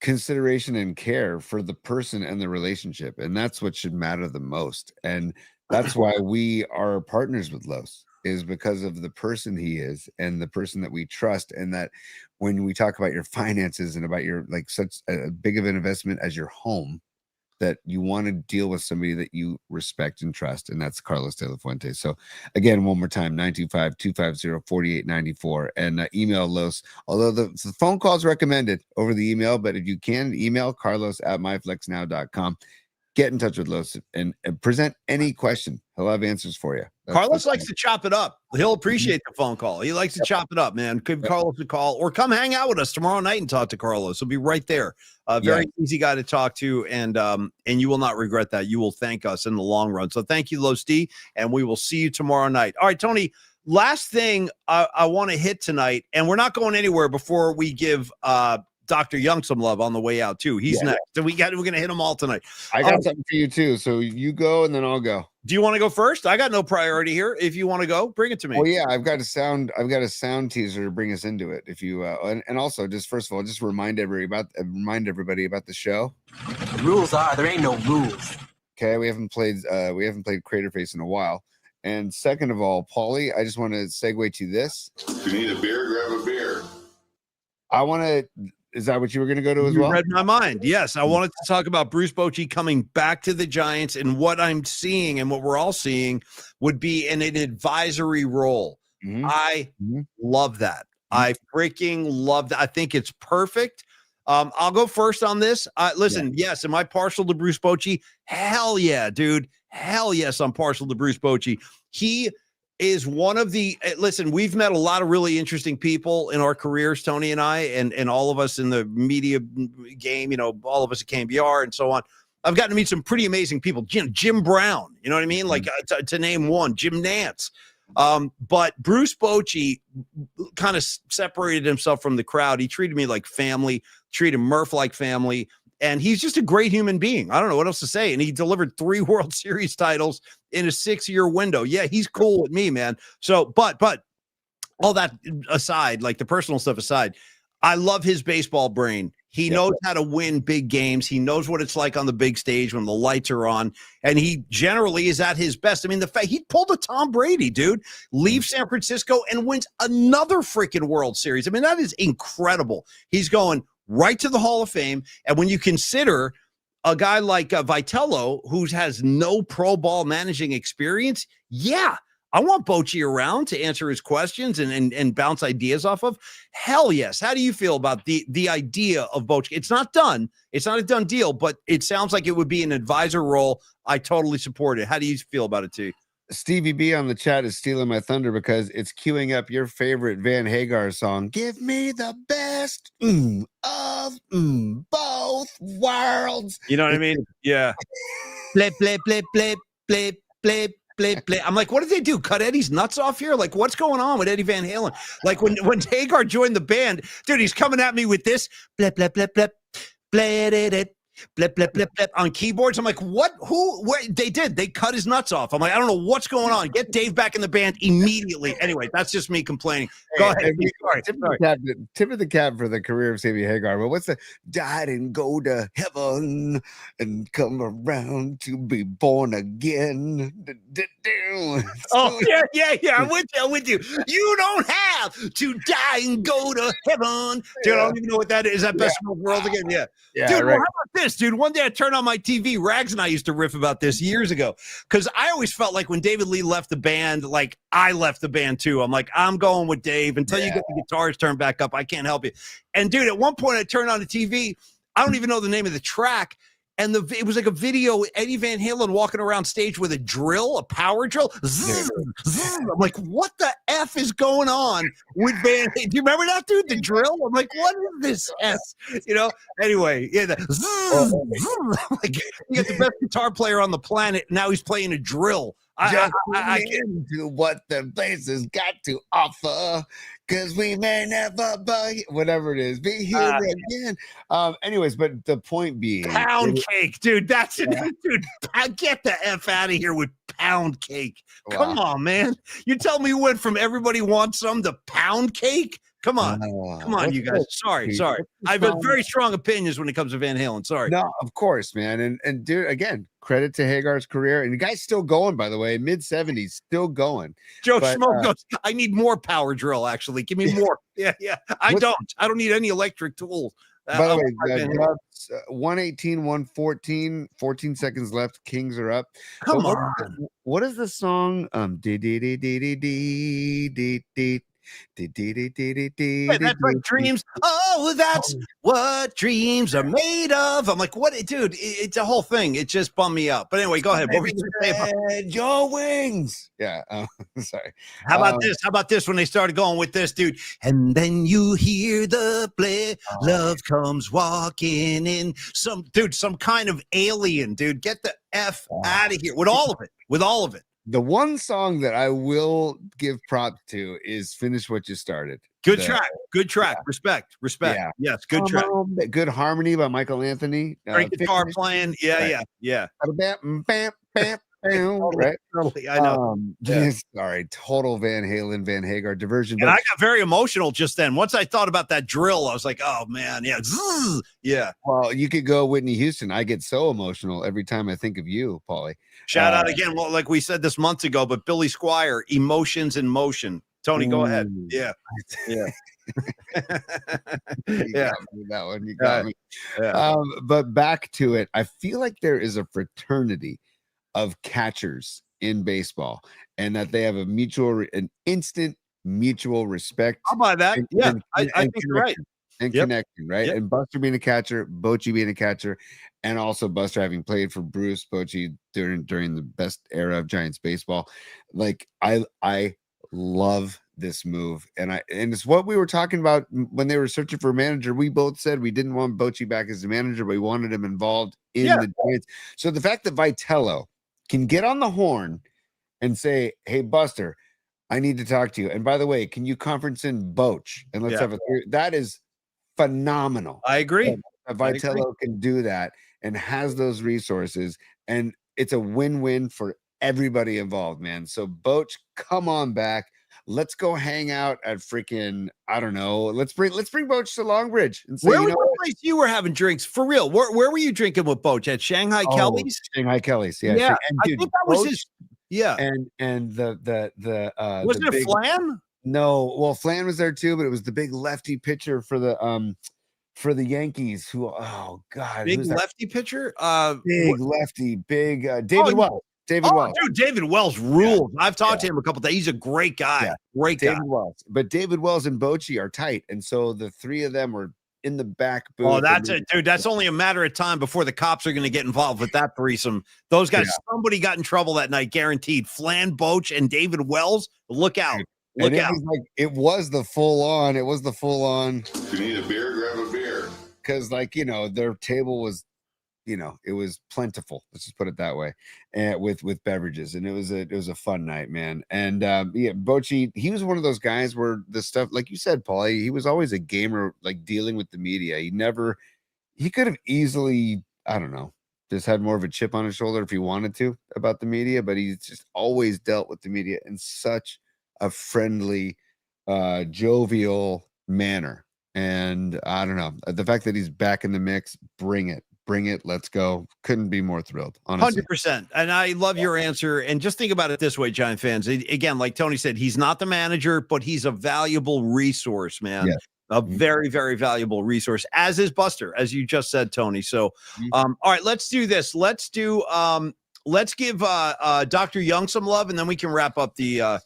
consideration and care for the person and the relationship, and that's what should matter the most. And that's why we are partners with Los, is because of the person he is and the person that we trust. And that when we talk about your finances and about your like such a big of an investment as your home, that you want to deal with somebody that you respect and trust, and that's Carlos de la Fuente. So again, one more time, 925-250-4894, and email Los, although the phone call is recommended over the email, but if you can, email Carlos at myflexnow.com. Get in touch with Los and present any question. He'll have answers for you. Carlos likes to chop it up. He'll appreciate the phone call. He likes to chop it up, man. Give Carlos a call or come hang out with us tomorrow night and talk to Carlos. He'll be right there. Very easy guy to talk to, and you will not regret that. You will thank us in the long run. So thank you, Los D, and we will see you tomorrow night. All right, Tony, last thing I want to hit tonight, and we're not going anywhere before we give Dr. Young some love on the way out too. He's next. So we're gonna hit them all tonight. I got something for you too. So you go and then I'll go. Do you want to go first? I got no priority here. If you want to go, bring it to me. Well, yeah, I've got a sound teaser to bring us into it. If you and also just first of all, just remind everybody about the show. The rules are there ain't no rules. Okay, we haven't played Crater Face in a while. And second of all, Paulie, I just want to segue to this. If you need a beer, grab a beer. Is that what you were going to go to as well? You read my mind. Yes, I wanted to talk about Bruce Bochy coming back to the Giants, and what I'm seeing and what we're all seeing would be in an advisory role. I love that. I freaking love that. I think it's perfect. I'll go first on this. Listen, yes, am I partial to Bruce Bochy? Hell yeah, dude. Hell yes, I'm partial to Bruce Bochy. He is one of the listen, we've met a lot of really interesting people in our careers, Tony and I, and all of us in the media game, all of us at KMBR and so on. I've gotten to meet some pretty amazing people. Jim Brown, you know what I mean? Like to name one, Jim Nance. But Bruce Bochy kind of separated himself from the crowd. He treated me like family, treated Murph like family. And he's just a great human being. I don't know what else to say. And he delivered 3 World Series titles in a 6-year window. Yeah, he's cool with me, man. So, but all that aside, like the personal stuff aside, I love his baseball brain. He knows how to win big games. He knows what it's like on the big stage when the lights are on. And he generally is at his best. I mean, the fact he pulled a Tom Brady, dude, leaves San Francisco and wins another freaking World Series. I mean, that is incredible. He's going right to the Hall of Fame. And when you consider a guy like Vitello, who has no pro ball managing experience, yeah, I want Bochy around to answer his questions and bounce ideas off of. Hell yes. How do you feel about the idea of Bochy? It's not done. It's not a done deal, but it sounds like it would be an advisor role. I totally support it. How do you feel about it, T? Stevie B on the chat is stealing my thunder because it's queuing up your favorite Van Hagar song. Give me the best of both worlds. You know what I mean? Yeah. Play, play, play, play, play, play, play, play. I'm like, what did they do? Cut Eddie's nuts off here? Like, what's going on with Eddie Van Halen? Like when Hagar joined the band, dude, he's coming at me with this blip, blip, blip, blip, blip, it. Blip, blip, blip, blip on keyboards. I'm like, what? Who? Where? They cut his nuts off. I'm like, I don't know what's going on. Get Dave back in the band immediately. Anyway, that's just me complaining. Go ahead. Sorry. Tip of the cap for the career of Sammy Hagar. But what's the died and go to heaven and come around to be born again? Oh, yeah. I'm with you. You don't have to die and go to heaven. Dude, I don't even know what that is. Is that Best of Both Worlds again? Yeah. Dude, right. well, how about this, dude? One day I turned on my TV. Rags and I used to riff about this years ago because I always felt like when David Lee left the band, like I left the band too. I'm like, I'm going with Dave until you get the guitars turned back up. I can't help you. And dude, at one point I turned on the TV. I don't even know the name of the track. And it was like a video with Eddie Van Halen walking around stage with a drill, a power drill. Zzz, zzz. I'm like, what the F is going on with Van Halen? Do you remember that, dude? The drill? I'm like, what is this S? You know? Anyway, yeah. I'm like, you got the best guitar player on the planet. Now he's playing a drill. I can't do what the place has got to offer because we may never buy whatever it is be here again. Anyways, but the point being, pound cake, dude. That's it, dude. Get the F out of here with pound cake. Wow. Come on, man. You tell me we went from everybody wants some to pound cake. Come on. Come on, you guys. Sorry. I have very strong opinions when it comes to Van Halen. Sorry. No, of course, man. And dude, again, credit to Hagar's career. And the guy's still going, by the way, mid-70s, still going. Joe Schmo goes, I need more power drill, actually. Give me more. Yeah. I don't need any electric tools. By the way, Dubs, 118, 114, 14 seconds left. Kings are up. Come on. What is the song? That's like dreams. Oh, that's what dreams are made of. I'm like, what, dude? It's a whole thing. It just bummed me out. But anyway, go ahead. What were you going to say about your wings? Yeah. Sorry. How about this? How about this? When they started going with this, dude, and then you hear the play, love comes walking in. Some kind of alien, dude. Get the F out of here with all of it. The one song that I will give props to is Finish What You Started. Good track. Respect. Yeah. Yes, good track. Good harmony by Michael Anthony. Great guitar playing. Yeah. Right. I know. Sorry, total Van Halen, Van Hagar diversion. And I got very emotional just then. Once I thought about that drill, I was like, oh man, yeah. Yeah. Well, you could go Whitney Houston. I get so emotional every time I think of you, Paulie. Shout out again. Well, like we said this months ago, but Billy Squire, Emotions in Motion. Tony, go ahead. Yeah. You got me that one. You got me. Yeah. But back to it, I feel like there is a fraternity of catchers in baseball, and that they have an instant mutual respect. I'll buy that. I think you're right. And connecting, right? Yep. And Buster being a catcher, Bochy being a catcher, and also Buster having played for Bruce Bochy during the best era of Giants baseball. Like I love this move, and it's what we were talking about when they were searching for a manager. We both said we didn't want Bochy back as the manager, but we wanted him involved in the Giants. So the fact that Vitello can get on the horn and say, "Hey, Buster, I need to talk to you. And by the way, can you conference in Bochy and let's have a theory?" That is phenomenal. I agree. Vitello can do that and has those resources, and it's a win-win for everybody involved, man. So Bochy, come on back. Let's go hang out at freaking, I don't know. Let's bring Bochy to Longbridge and say, where was the place you were having drinks for real? Where were you drinking with Bochy? At Shanghai Kelly's? Shanghai Kelly's, yeah. And I think that was his. Yeah. And the wasn't it Flan? No, well, Flan was there too, but it was the big lefty pitcher for the for the Yankees. Who? Oh God, Big who's that? lefty pitcher. Big lefty, big David Wells. David Wells. Dude, David Wells rules. I've talked to him a couple days. He's a great guy. Yeah. Great guy. David Wells. But David Wells and Bochy are tight, and so the three of them were in the back booth. Oh, that's it, dude. That's only a matter of time before the cops are going to get involved with that threesome. Those guys, somebody got in trouble that night, guaranteed. Flan Boch and David Wells. Look out. Look out. It was the full on. It was the full on. If you need a beer, grab a beer. Because, like, you know, their table was, you know, it was plentiful. Let's just put it that way, and with beverages, and it was a fun night, man. And yeah, Bochy, he was one of those guys where the stuff, like you said, Paul, he was always a gamer, like dealing with the media. He could have easily, I don't know, just had more of a chip on his shoulder if he wanted to about the media, but he's just always dealt with the media in such a friendly, jovial manner. And I don't know, the fact that he's back in the mix, bring it, let's go. Couldn't be more thrilled, honestly. 100%. And I love your answer. And just think about it this way, Giant fans. Again, like Tony said, he's not the manager, but he's a valuable resource, man. Yeah. A very, very valuable resource, as is Buster, as you just said, Tony. So, all right, let's do this. Let's give Dr. Young some love, and then we can wrap up the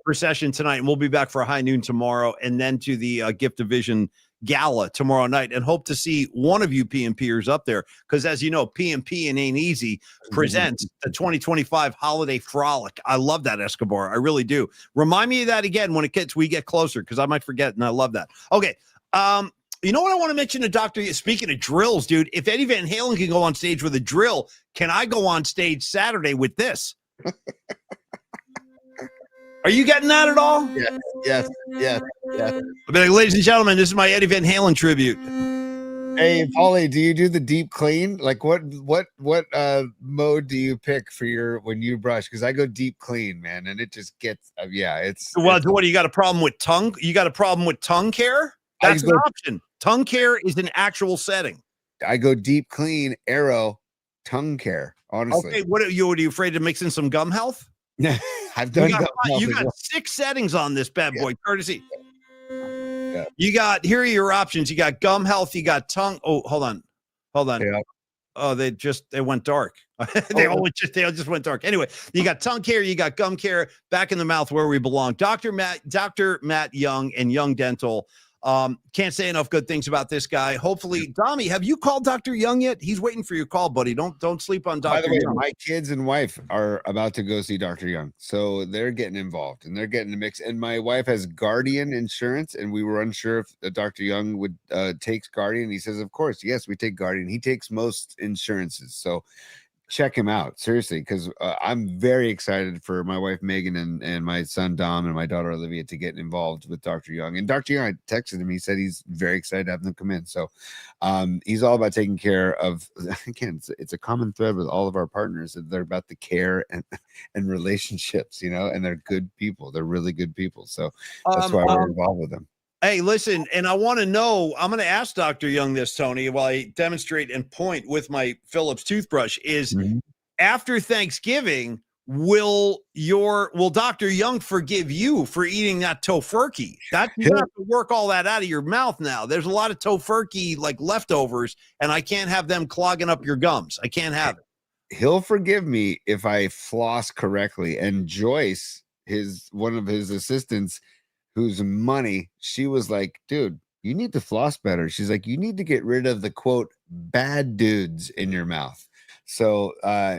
procession tonight. And we'll be back for a high noon tomorrow, and then to the Gift Division Gala tomorrow night, and hope to see one of you PMPers up there, because as you know, PMP and Ain't Easy presents the 2025 Holiday Frolic. I love that, Escobar. I really do. Remind me of that again when we get closer, because I might forget, and I love that. Okay. You know what I want to mention to Dr. Speaking of drills, dude, if Eddie Van Halen can go on stage with a drill, can I go on stage Saturday with this? Are you getting that at all? Yes. I'll be like, ladies and gentlemen, this is my Eddie Van Halen tribute. Hey, Paulie, do you do the deep clean? Like what mode do you pick for when you brush? Because I go deep clean, man, and it just gets what do you got a problem with tongue? You got a problem with tongue care? That's an option. Tongue care is an actual setting. I go deep clean, arrow, tongue care. Honestly, okay. What are you afraid to mix in some gum health? I've done. You got 6 settings on this bad boy, courtesy. Yeah. Here are your options. You got gum health. You got tongue. Oh, hold on. Yeah. Oh, they went dark. They just went dark. Anyway, you got tongue care. You got gum care. Back in the mouth where we belong. Dr. Matt Young and Young Dental. Can't say enough good things about this guy. Hopefully, Dami, have you called Dr. Young yet? He's waiting for your call, buddy. Don't sleep on Dr. Young. My kids and wife are about to go see Dr. Young, so they're getting involved and they're getting the mix. And my wife has Guardian insurance, and we were unsure if Dr. Young would takes Guardian. He says, of course, yes, we take Guardian. He takes most insurances, so check him out, seriously, because I'm very excited for my wife Megan and my son Dom and my daughter Olivia to get involved with Dr. Young. And Dr. Young, I texted him, he said he's very excited to have them come in. So he's all about taking care of, again, it's a common thread with all of our partners. They're about the care and relationships, you know, and they're good people. They're really good people. So that's why we're involved with them. Hey, listen, and I want to know, I'm going to ask Dr. Young this, Tony, while I demonstrate and point with my Phillips toothbrush, is after Thanksgiving, will Dr. Young forgive you for eating that tofurkey? You have to work all that out of your mouth now. There's a lot of tofurkey like leftovers, and I can't have them clogging up your gums. I can't have it. He'll forgive me if I floss correctly. And Joyce, one of his assistants, whose money, she was like, dude, you need to floss better. She's like, you need to get rid of the quote bad dudes in your mouth. So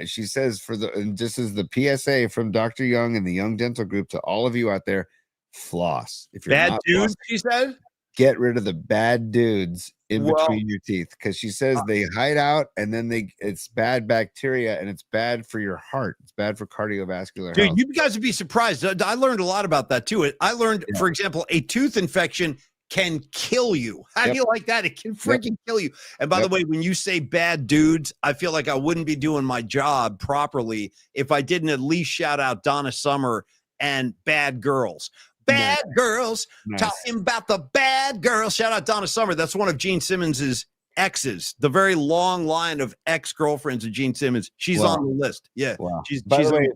she says, and this is the PSA from Dr. Young and the Young Dental Group to all of you out there, floss. If you're bad dudes, she said, get rid of the bad dudes in between your teeth, because she says they hide out, and then it's bad bacteria, and it's bad for your heart. It's bad for cardiovascular health. You guys would be surprised. I learned a lot about that too. I learned, for example, a tooth infection can kill you. How do you like that? It can freaking kill you. And by the way, when you say bad dudes, I feel like I wouldn't be doing my job properly if I didn't at least shout out Donna Summer and Bad Girls. Bad girls, talking about the bad girls. Shout out Donna Summer. That's one of Gene Simmons's exes. The very long line of ex-girlfriends of Gene Simmons. She's on the list. Yeah. Wow. By the way,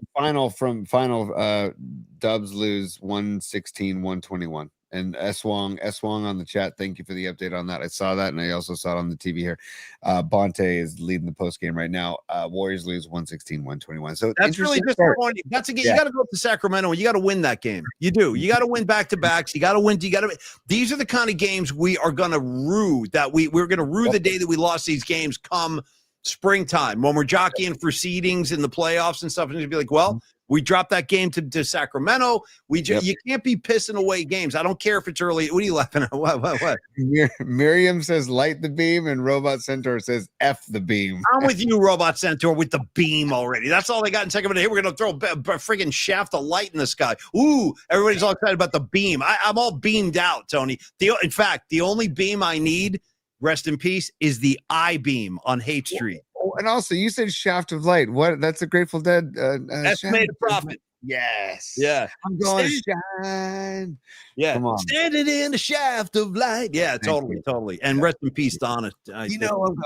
final Dubs lose 116-121. And S-Wong on the chat. Thank you for the update on that. I saw that, and I also saw it on the TV here. Bonte is leading the post game right now. Warriors lose 116-121. So that's really disappointing. That's a game. You got to go up to Sacramento and you got to win that game. You do. You got to win back to backs. You got to win. These are the kind of games we are going to rue. We're going to rue the day that we lost these games come springtime when we're jockeying for seedings in the playoffs and stuff. And it'd be like, well, we dropped that game to Sacramento. You can't be pissing away games. I don't care if it's early. What are you laughing at? What? Miriam says light the beam, and Robot Centaur says F the beam. I'm with you, Robot Centaur, with the beam already. That's all they got in Sacramento. Here we're going to throw a friggin' shaft of light in the sky. Ooh, everybody's all excited about the beam. I'm all beamed out, Tony. In fact, the only beam I need, rest in peace, is the I-beam on Haight Street. Oh, and also, you said shaft of light. What? That's a Grateful Dead. Estimated profit. Yes. Yeah. I'm going to shine. Yeah. Come on. Standing in the shaft of light. Yeah, totally. And rest in peace, Donna.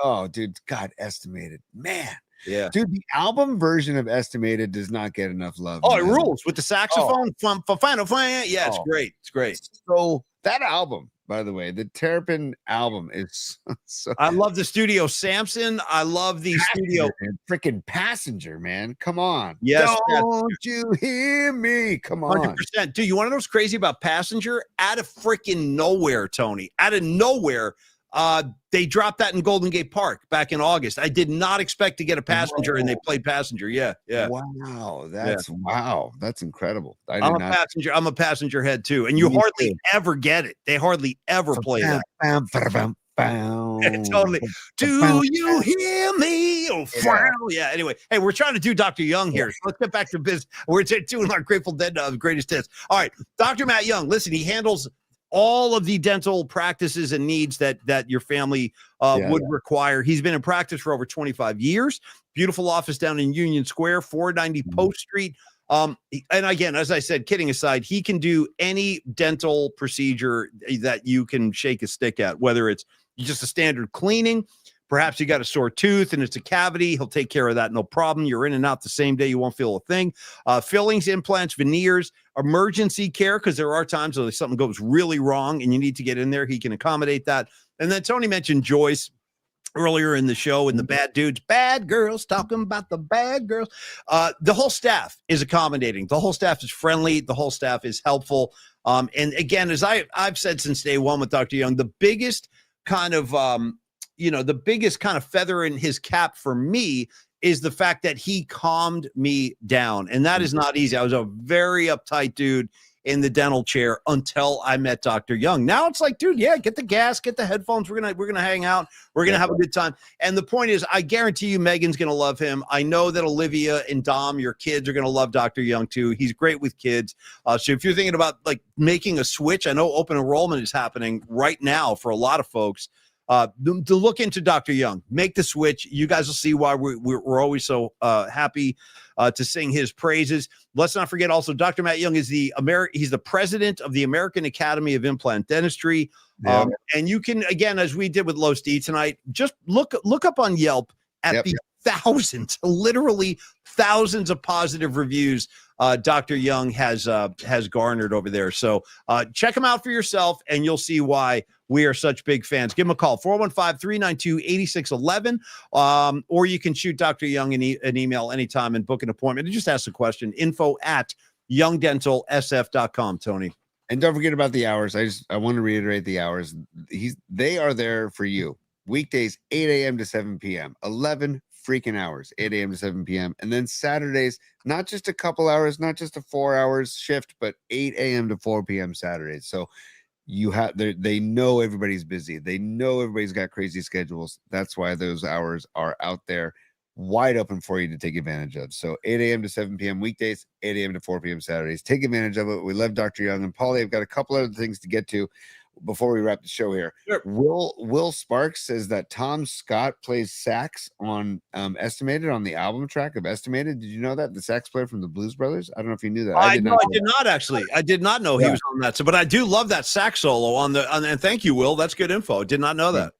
Oh, dude. God, Estimated. Man. Yeah. Dude, the album version of Estimated does not get enough love. Oh, it rules with the saxophone. Yeah, it's great. It's great. So that album, by the way, the Terrapin album is so. I love the Studio Samson. I love the studio. Freaking Passenger, man. Come on. Yes. Don't you hear me? Come on. 100%. Dude, you want to know what's crazy about Passenger? Out of freaking nowhere, Tony. Out of nowhere. They dropped that in Golden Gate Park back in August. I did not expect to get a Passenger, and they played Passenger. Yeah. Wow, that's incredible. I'm a Passenger head too, and you hardly ever get it. They hardly ever play that. Totally. Do you hear me? Oh, yeah. Anyway, hey, we're trying to do Dr. Young here. So let's get back to business. We're doing our Grateful Dead greatest hits. All right, Dr. Matt Young. Listen, he handles all of the dental practices and needs that your family would require. He's been in practice for over 25 years. Beautiful office down in Union Square, 490 Post Street. And again, as I said, kidding aside, he can do any dental procedure that you can shake a stick at, whether it's just a standard cleaning. Perhaps you got a sore tooth and it's a cavity. He'll take care of that. No problem. You're in and out the same day. You won't feel a thing. Fillings, implants, veneers, emergency care, because there are times when something goes really wrong and you need to get in there. He can accommodate that. And then Tony mentioned Joyce earlier in the show and the bad girls, talking about the bad girls. The whole staff is accommodating. The whole staff is friendly. The whole staff is helpful. And again, as I've said since day one with Dr. Young, the biggest kind of feather in his cap for me is the fact that he calmed me down. And that is not easy. I was a very uptight dude in the dental chair until I met Dr. Young. Now it's like, dude, yeah, get the gas, get the headphones. We're gonna hang out. We're gonna have a good time. And the point is, I guarantee you Megan's gonna love him. I know that Olivia and Dom, your kids, are gonna love Dr. Young too. He's great with kids. So if you're thinking about like making a switch, I know open enrollment is happening right now for a lot of folks. To look into Dr. Young, make the switch. You guys will see why we're always so happy to sing his praises. Let's not forget also, Dr. Matt Young is he's the president of the American Academy of Implant Dentistry. And you can, again, as we did with Low Steve tonight, just look up on Yelp at the literally thousands of positive reviews Dr. Young has garnered over there. So check him out for yourself and you'll see why we are such big fans. Give him a call, 415-392-8611. Or you can shoot Dr. Young an email anytime and book an appointment and just ask a question, info@youngdentalsf.com, Tony. And don't forget about the hours. I want to reiterate the hours. They are there for you. Weekdays, 8 a.m. to 7 p.m., 11 freaking hours, 8 a.m. to 7 p.m. And then Saturdays, not just a couple hours, not just a 4 hours shift, but 8 a.m. to 4 p.m. Saturdays. So they know everybody's busy. They know everybody's got crazy schedules. That's why those hours are out there wide open for you to take advantage of. So 8 a.m. to 7 p.m. weekdays, 8 a.m. to 4 p.m. Saturdays. Take advantage of it. We love Dr. Young and Paulie. I've got a couple other things to get to before we wrap the show here. Sure. Will Sparks says that Tom Scott plays sax on Estimated, on the album track of Estimated. Did you know that? The sax player from the Blues Brothers? I don't know if you knew that. I did not actually. I did not know he was on that. So, but I do love that sax solo and thank you, Will. That's good info. I did not know that.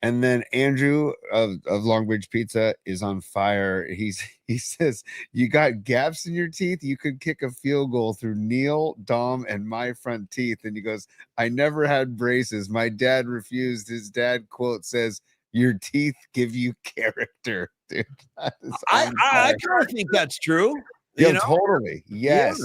And then Andrew of Longbridge Pizza is on fire. He says, "You got gaps in your teeth. You could kick a field goal through Neil, Dom, and my front teeth." And he goes, "I never had braces. My dad refused. His dad quote says, 'Your teeth give you character.'" Dude, that is I on kind fire. of think that's true. Yo, You know? totally. Yes,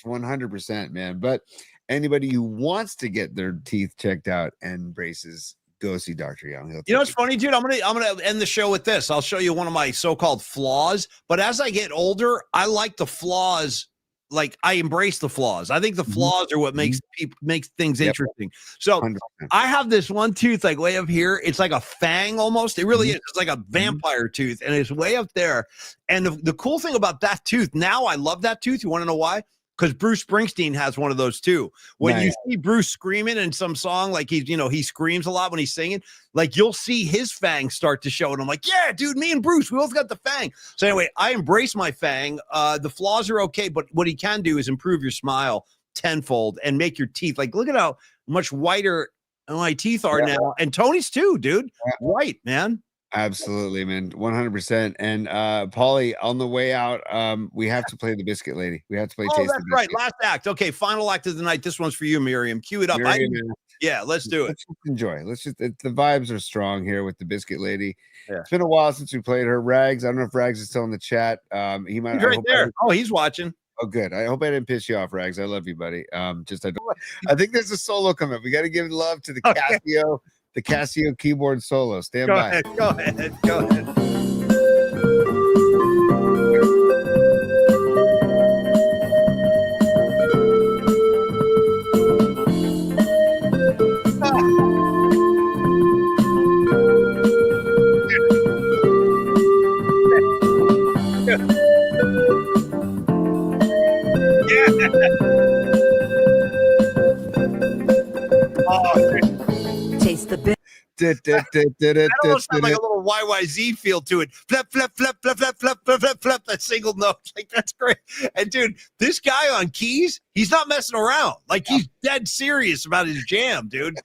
100%, man. But anybody who wants to get their teeth checked out and braces, go see Dr. Young. He'll You know take what's funny, dude? I'm gonna end the show with this. I'll show you one of my so-called flaws. But as I get older, I like the flaws. Like I embrace the flaws. I think the flaws are what makes things Yep. interesting. So 100%. I have this one tooth like way up here. It's like a fang almost. It really is. It's like a vampire tooth, and it's way up there. And the cool thing about that tooth, now I love that tooth. You want to know why? Because Bruce Springsteen has one of those too. When you see Bruce screaming in some song, like he screams a lot when he's singing, like you'll see his fang start to show. And I'm like, yeah, dude, me and Bruce, we both got the fang. So anyway, I embrace my fang. The flaws are okay, but what he can do is improve your smile tenfold and make your teeth, like, look at how much whiter my teeth are now. And Tony's too, dude. White, man. Absolutely, man. 100%. And Paulie, on the way out, we have to play the Biscuit Lady. We have to play Oh, Taste that's the right. Biscuit. Last act. Okay, final act of the night. This one's for you, Miriam. Cue it up. Miriam, Yeah, let's do it. let's just enjoy. The vibes are strong here with the Biscuit Lady. Yeah. It's been a while since we played her. Rags, I don't know if Rags is still in the chat. He might. He's right there. Oh, he's watching. Oh, good. I hope I didn't piss you off, Rags. I love you, buddy. I think there's a solo coming up. We got to give love to the Casio, the Casio keyboard solo. Stand Go by. ahead. Go ahead. Go ahead. Taste the bit. That almost had like a little YYZ feel to it. Flap, flap, flap, flap, flap, flap, flap, flap, flap. That single note. Like, that's great. And dude, this guy on keys, he's not messing around. Like, he's dead serious about his jam, dude.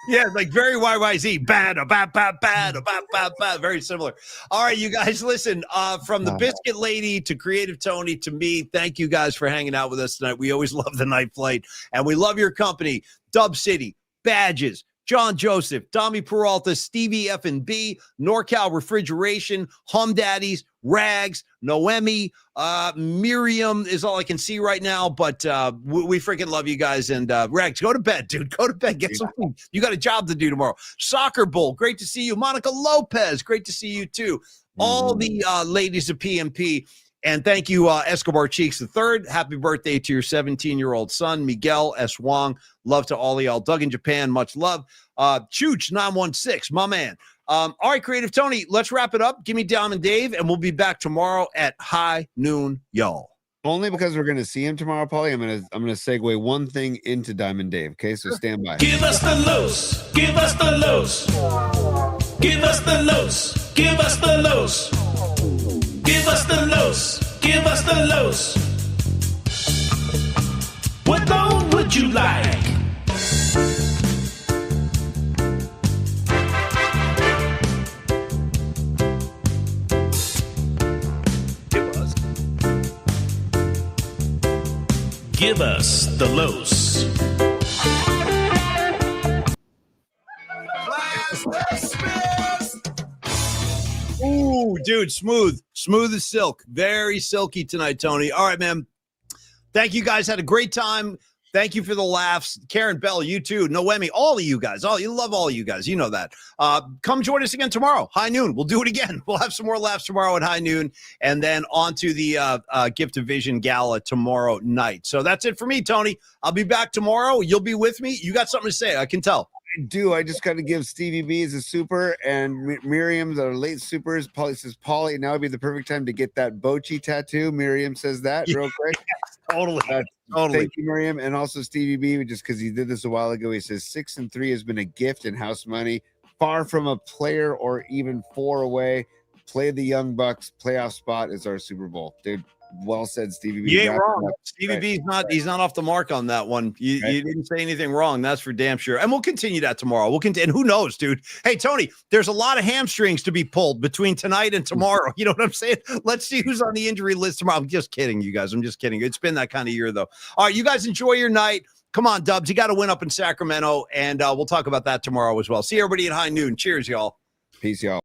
Yeah, like very YYZ. Bad, bad, bad, bad, bad, bad, bad. Very similar. All right, you guys, listen, from the Biscuit Lady to Creative Tony to me, thank you guys for hanging out with us tonight. We always love the night flight, and we love your company. Dub City, Badges, John Joseph, Tommy Peralta, Stevie F&B, NorCal Refrigeration, Hum Daddies, Rags, Noemi, Miriam is all I can see right now, but we freaking love you guys. And Rags, go to bed, dude. Go to bed. Get some food. You got a job to do tomorrow. Soccer Bowl, great to see you. Monica Lopez, great to see you too. All the ladies of PMP. And thank you, Escobar Cheeks III. Happy birthday to your 17-year-old son, Miguel S. Wong. Love to all of y'all. Doug in Japan, much love. Chooch916, my man. All right, Creative Tony, let's wrap it up. Give me Diamond Dave, and we'll be back tomorrow at high noon, y'all. Only because we're gonna see him tomorrow, Paulie. I'm gonna segue one thing into Diamond Dave. Okay, so stand by. Give us the loose. Give us the loose. Give us the loose. Give us the loose. Give us the loose. Give us the loose. What loan would you like? Give us the loose. Ooh, dude, smooth as silk. Very silky tonight, Tony. All right, man. Thank you guys. Had a great time. Thank you for the laughs. Karen Bell, you too. Noemi, all of you guys. You love all of you guys. You know that. Come join us again tomorrow, high noon. We'll do it again. We'll have some more laughs tomorrow at high noon, and then on to the Gift of Vision Gala tomorrow night. So that's it for me, Tony. I'll be back tomorrow. You'll be with me. You got something to say, I can tell. I just got to give Stevie B as a super and Miriam the late supers. Paulie says, Paulie, now would be the perfect time to get that Bochy tattoo. Miriam says that real quick. Totally. Thank you, Miriam. And also Stevie B, just because he did this a while ago. He says 6 and 3 has been a gift in house money, far from a player or even 4 away. Play the Young Bucks. Playoff spot is our Super Bowl. Dude, Well said, Stevie B. You ain't Wrap it wrong. up. Stevie Right. B's he's not off the mark on that one. You didn't say anything wrong. That's for damn sure. And we'll continue that tomorrow. We'll continue. And who knows, dude? Hey, Tony, there's a lot of hamstrings to be pulled between tonight and tomorrow. You know what I'm saying? Let's see who's on the injury list tomorrow. I'm just kidding, you guys. I'm just kidding. It's been that kind of year, though. All right, you guys enjoy your night. Come on, Dubs. You got to win up in Sacramento, and we'll talk about that tomorrow as well. See everybody at high noon. Cheers, y'all. Peace, y'all.